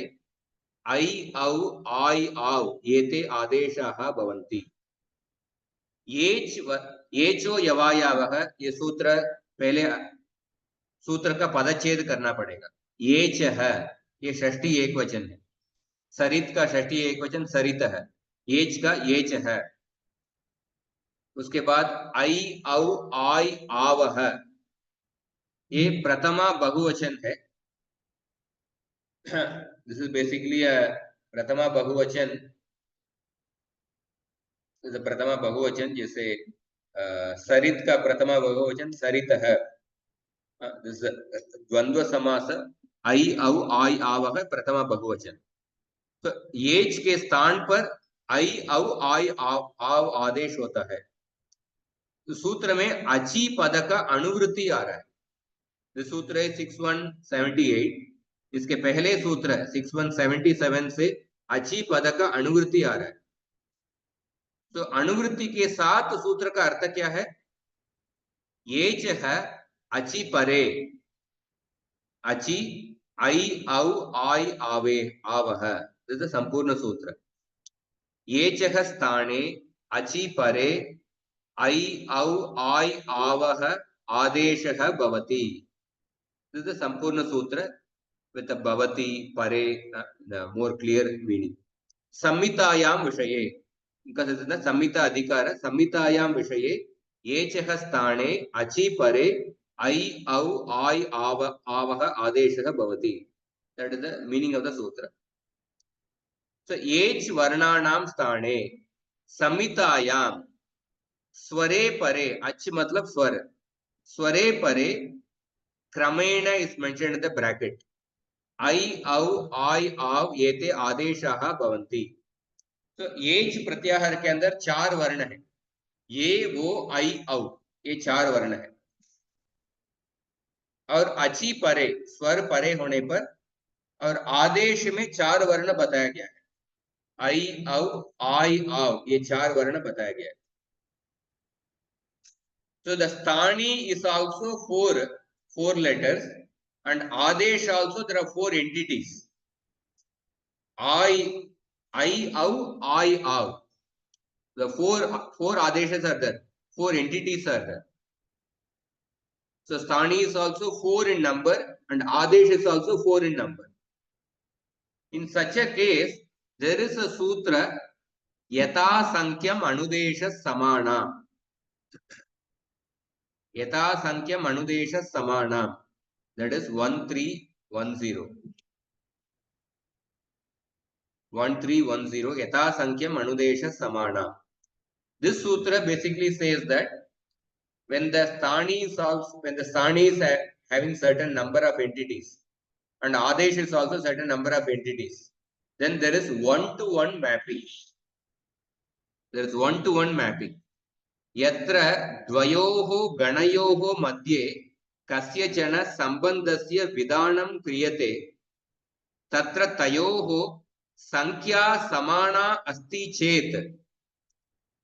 S1: ऐ औ आय् आव् एते आदेशाः भवन्ति। एचो यवायावः ये सूत्र पहले सूत्र का पदच्छेद करना पड़ेगा। एचः ये षष्ठी एकवचन है, सरित का षष्ठी एकवचन सरित है, एच का एच है। उसके बाद ऐ औ आय् आवः ये प्रथमा बहुवचन है। दिस इज बेसिकली प्रथमा बहुवचन, प्रथमा बहुवचन जैसे सरित का प्रथमा बहुवचन सरित है। द्वंद्व समास ऐ औ आय् आवः प्रथमा बहुवचन। तो एच के स्थान पर ऐ औ आय् आव आदेश होता है। तो सूत्र में अची पद का अनुवृत्ति आ रहा है। तो सूत्र है 6178, इसके पहले सूत्र 6177 से अची पद का अनुवृत्ति आ रहा है। तो अनुवृत्ति के साथ सूत्र का अर्थ क्या है? एच है अची परे, अची ऐ औ आय् आवे आवः, संपूर्ण सूत्र। एचः स्थाने अची परे ऐ औ आय् आवः आदेशः भवति, संपूर्ण सूत्र with bhavati pare, more clear meaning. संहितायां विषये, इनका संहिता अधिकार, संहितायां विषये एचः स्थाने अचि परे ऐ औ आय् आवः आदेशः भवति। That is the meaning of the sutra. So H वर्णानां स्थाने संहितायां स्वरे परे, अच मतलब स्वर, स्वरे परे क्रमेण is mentioned in the bracket, ऐ औ आय् आव् एते आदेशाः भवन्ति। तो एच प्रत्याहार के अंदर चार वर्ण है, ये वो ऐ औ, ये चार वर्ण है। और अची परे स्वर परे होने पर और आदेश में चार वर्ण बताया गया है, ऐ औ आय् आव्, ये चार वर्ण बताया गया है। So the sthani is also four letters, and adesh also there are four entities. I au, I av. The four adeshas are there, four entities are there. So sthani is also four in number, and adesh is also four in number. In such a case, there is a sutra yata sankyam anudesha samana. Yata sankyam anudesha samana. That is 1310. 1310 yata sankyam anudesha samana. This sutra basically says that when the sthani is having certain number of entities and adesh is also certain number of entities, then there is one-to-one mapping. There is one-to-one mapping. Yatra dvayoho ganayoho madhye kasyachana sambandhasya vidhanam kriyate tatra tayoho sankhya samana asti chet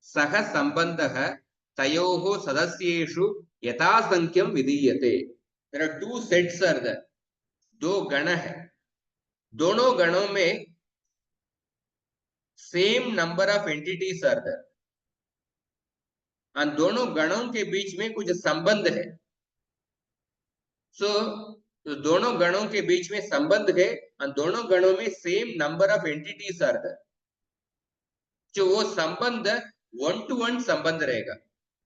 S1: सह संबंधः तयोः सदस्येषु यथासंख्यम विधीयते। There are two sets are there, दो गण है, दोनों गणों में same number of entities are there, और दोनों गणों के बीच में कुछ संबंध है। So तो दोनों गणों के बीच में संबंध है और दोनों गणों में same number of entities are there. जो वो संबंध 1-to-1 संबंध रहेगा,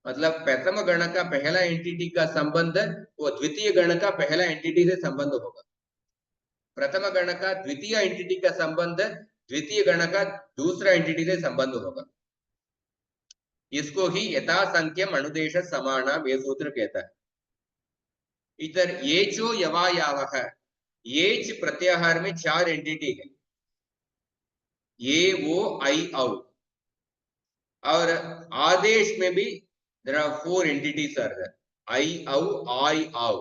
S1: मतलब प्रथम गण का पहला एंटिटी का संबंध वो द्वितीय गण का पहला एंटिटी से संबंध होगा, प्रथम गण का द्वितीय एंटिटी का संबंध द्वितीय गण का दूसरा एंटिटी से संबंध होगा। इसको ही यथासंख्यम अनुदेश समानम ये सूत्र कहता है। इधर येचो यवायावः, येच प्रत्याहार में 4 एंटिटी है, ये वो आई औ, और आदेश में भी there are 4 entities are there, I आव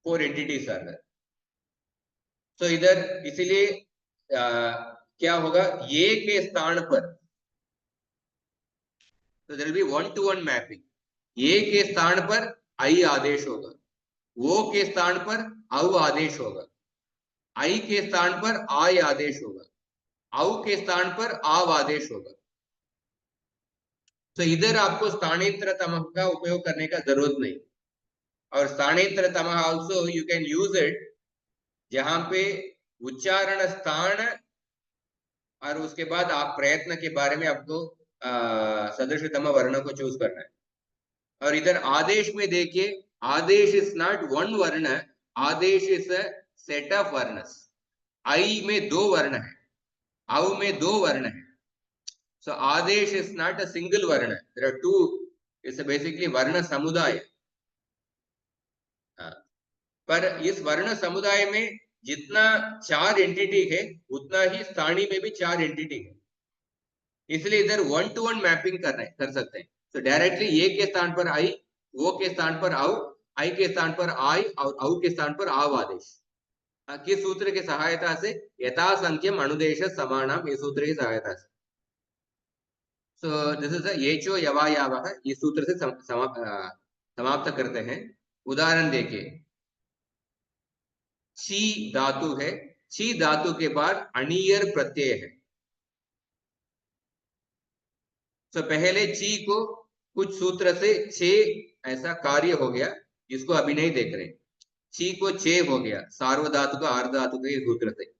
S1: 4 entities are there। तो इधर इसीलिए क्या होगा, ये के स्थान पर तो there will be 1-to-1 mapping. ये के स्थान पर आई आदेश होगा, वो के स्थान पर औ आदेश होगा, आई के स्थान पर आय आदेश होगा, औ के स्थान पर आव आदेश होगा। तो इधर आपको स्थानेत्रतम का उपयोग करने का जरूरत नहीं, और स्थानेत्रतम also you can use it जहां पे उच्चारण स्थान और उसके बाद आप प्रयत्न के बारे में आपको सदृशतम वर्ण को चूज करना है। और इधर आदेश में देखिए, आदेश इज नॉट 1 वर्ण, आदेश इज अ सेट ऑफ वर्णस। आई में 2 वर्ण है, औ में 2 वर्ण है। So Adesh is not a single varna. There are 2. It's basically वर्ण समुदाय। पर इस वर्ण समुदाय में जितना 4 एंटिटी है उतना ही स्थानी में भी 4 एंटिटी है, इसलिए इधर 1-to-1 मैपिंग कर सकते हैं। तो डायरेक्टली ये के स्थान पर आई, वो के स्थान पर औ, आई के स्थान पर आई और औ के स्थान पर आव आदेश। किस सूत्र की सहायता से? यथासंख्यम अनुदेश समानम, इस सूत्र की सहायता से। So this is a येचो यवायावः, इस सूत्र से समाप्त करते हैं। उदाहरण देखिए, ची धातु है, ची धातु के बाद अणीयर प्रत्यय है। तो पहले ची को कुछ सूत्र से छे ऐसा कार्य हो गया, इसको अभी नहीं देख रहे। ची को छे हो गया सार्वधातु का अर्धातु के सूत्र से।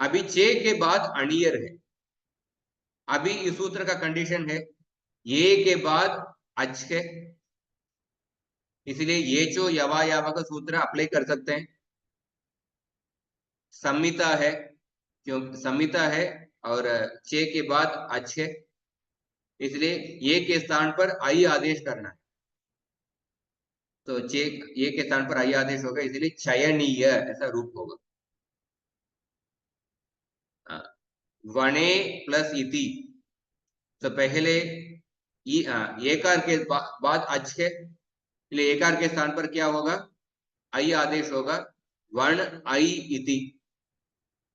S1: अभी छे के बाद अणीयर है। अभी इस सूत्र का कंडीशन है ये के बाद अच है, इसलिए ये जो यवायावा का सूत्र अप्लाई कर सकते हैं। संहिता है, क्यों संहिता है और चे के बाद अच है, इसलिए ये के स्थान पर आई आदेश करना है। तो चे ये के स्थान पर आई आदेश होगा, इसलिए चयनीय ऐसा रूप होगा। वणे प्लस इति, तो पहले एकार के बाद अच है, इसलिए एकार के स्थान पर क्या होगा? आई आदेश होगा, वर्ण आई इति।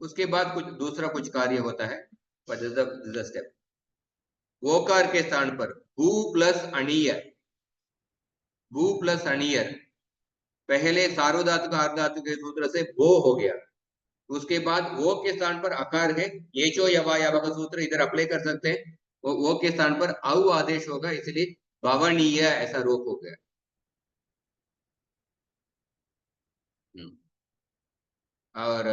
S1: उसके बाद कुछ दूसरा कुछ कार्य होता है, स्टेप। ओकार के स्थान पर भू प्लस अणीयर, भू प्लस अणीयर, पहले सार्वधातु का अर्धातु के सूत्र से भो हो गया। उसके बाद वो के स्थान पर अकार है, ये जो यवायावा का सूत्र इधर अप्लाई कर सकते हैं। वो के स्थान पर औ आदेश होगा, इसलिए भवनीय ऐसा रूप हो गया। और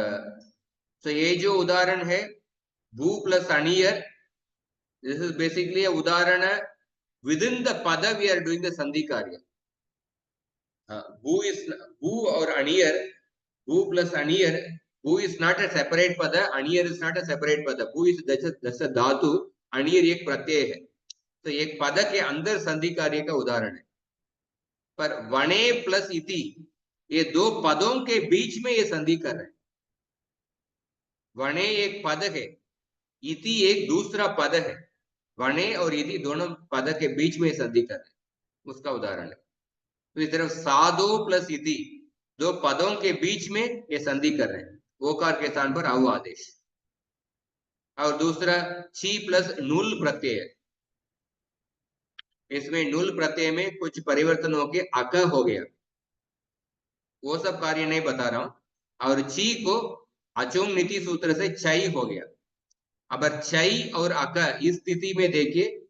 S1: तो ये जो उदाहरण है भू प्लस अणीयर, दिस इज बेसिकली अ उदाहरण विद इन द पद वी आर डूइंग द संधि कार्य। भू और अणीयर, भू प्लस अणीयर, भू इज नॉट अ सेपरेट पद, अणीयर इज नॉट अ सेपरेट पद। भू इज दस धातु, अणीयर एक प्रत्यय है, तो एक पद के अंदर संधि कार्य का उदाहरण है। पर वणे प्लस इति, ये 2 पदों के बीच में ये संधि कर रहे हैं। वणे एक पद है, इति एक दूसरा पद है, वणे और इति दोनों पद के बीच में संधि कर रहे हैं, उसका उदाहरण है। तो इस तरह साधो प्लस इति, 2 पदों के बीच में ये संधि कर रहे हैं, ओकार के स्थान पर औ आदेश। और दूसरा ची प्लस नूल प्रत्यय, इसमें नूल प्रत्यय में कुछ परिवर्तन होके अक हो गया, वो सब कार्य नहीं बता रहा हूं। और ची को अचुम नीति सूत्र से चई हो गया। अब चई और अक इस स्थिति में देखिए,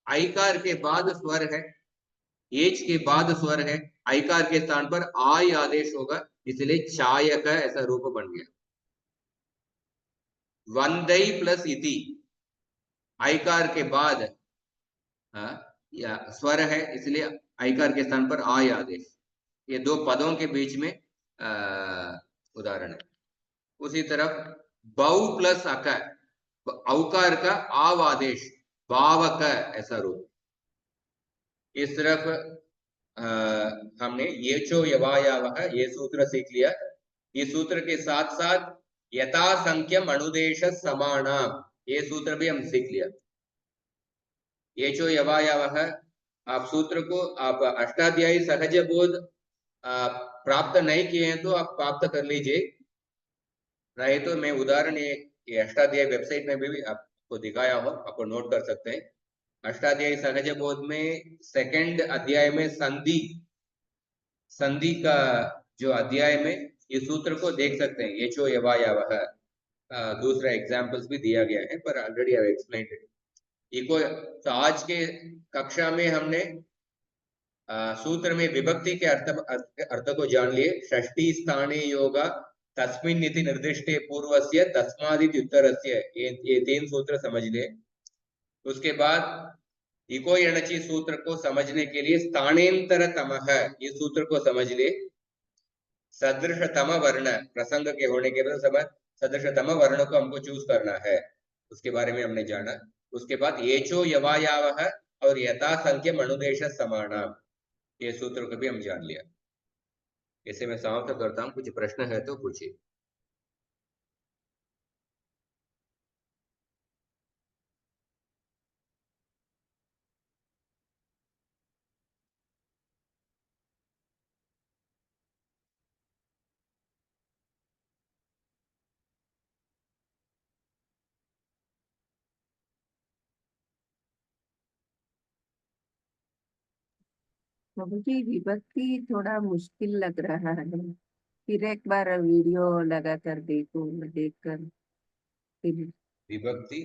S1: आईकार के बाद स्वर है, एच के बाद स्वर है, आयकार के स्थान पर आय आदेश होगा, इसलिए चायक ऐसा रूप बन गया। वंदई प्लस इति, आयकार के बाद या स्वर है, इसलिए आयकार के स्थान पर आय आदेश। ये दो पदों के बीच में उदाहरण है। उसी तरफ बहु प्लस अक, औकार का आव आदेश, भावक ऐसा रूप। इस तरफ हमने ये चो यवायावह ये सूत्र सीख लिया। इस सूत्र के साथ साथ यथा संख्यम अनुदेश समानाम ये सूत्र भी हम सीख लिया। ये चो यवायावह, आप सूत्र को आप अष्टाध्यायी सहज बोध प्राप्त नहीं किए हैं तो आप प्राप्त कर लीजिए, नहीं तो मैं उदाहरण ये अष्टाध्यायी वेबसाइट में भी आपको दिखाया हो, आपको नोट कर सकते हैं। अष्टाध्यायी सहज बोध में सेकंड अध्याय में संधि का जो अध्याय में ये सूत्र को देख सकते हैं, ये चो यवायावह। दूसरा एग्जाम्पल्स भी दिया गया है, पर ऑलरेडी आई एक्सप्लेन्ड इट। इको तो आज के कक्षा में हमने सूत्र में विभक्ति के अर्थ को जान लिए। षष्ठी स्थाने योगा तस्मिन् इति निर्दिष्टे पूर्वस्य तस्मादिति उत्तरस्य, ये तीन सूत्र समझ लिए। उसके बाद इको यणचि सूत्र को समझने के लिए स्थानेन्तरतमः ये सूत्र को समझ लिए। सदृशतम वर्ण प्रसंग के होने के बाद समय सदृशतम वर्ण को हमको चूज करना है, उसके बारे में हमने जाना। उसके बाद येचो यवायावह और यथा संख्यम अनुदेश समानाम ये सूत्र को भी हम जान लिया। इसे मैं समाप्त करता हूँ, कुछ प्रश्न है तो पूछिए।
S3: प्रभु जी विभक्ति थोड़ा मुश्किल लग रहा है, फिर एक बार वीडियो लगा कर देखकर फिर
S1: विभक्ति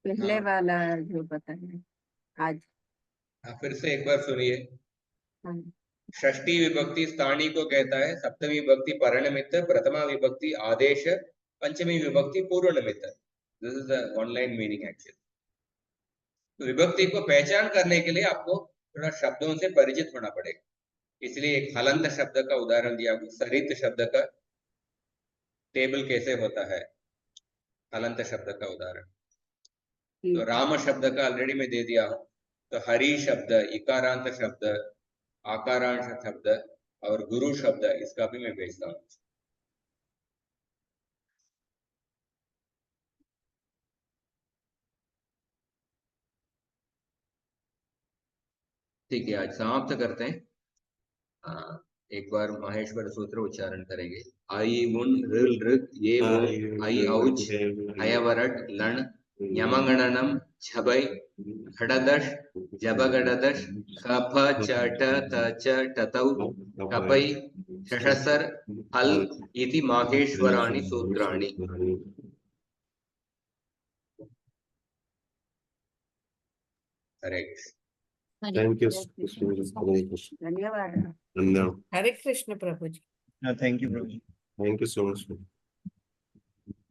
S3: पहले वाला जो बताया आज।
S1: फिर से एक बार सुनिए।
S3: हाँ।
S1: षष्ठी विभक्ति स्थानी को कहता है, सप्तमी विभक्ति परनिमित्त, प्रथमा विभक्ति आदेश, पंचमी विभक्ति पूर्व निमित्त। This is the online meaning actually. तो विभक्ति को पहचान करने के लिए आपको थोड़ा शब्दों से परिचित होना पड़ेगा, इसलिए एक हलंत शब्द का उदाहरण दिया। सरित शब्द का टेबल कैसे होता है, हलंत शब्द का उदाहरण। तो राम शब्द का ऑलरेडी मैं दे दिया हूं। तो हरि शब्द, इकारांत शब्द, आकारांत शब्द और गुरु शब्द, इसका भी मैं भेजता हूँ। ठीक है, आज समाप्त करते हैं। एक बार माहेश्वर सूत्र उच्चारण करेंगे। आई उन ऋल ऋग ये वो आई औच हयवरट लण यमगणनम झबै खडदश जबगडदश कफ चट तच टतौ कपै शशसर हल इति माहेश्वराणि सूत्राणि। हरे कृष्ण।
S5: Thank you.
S3: धन्यवाद।
S5: धन्यवाद।
S2: हरे कृष्ण प्रभु जी।
S4: थैंक यू प्रभु।
S5: Thank you so much.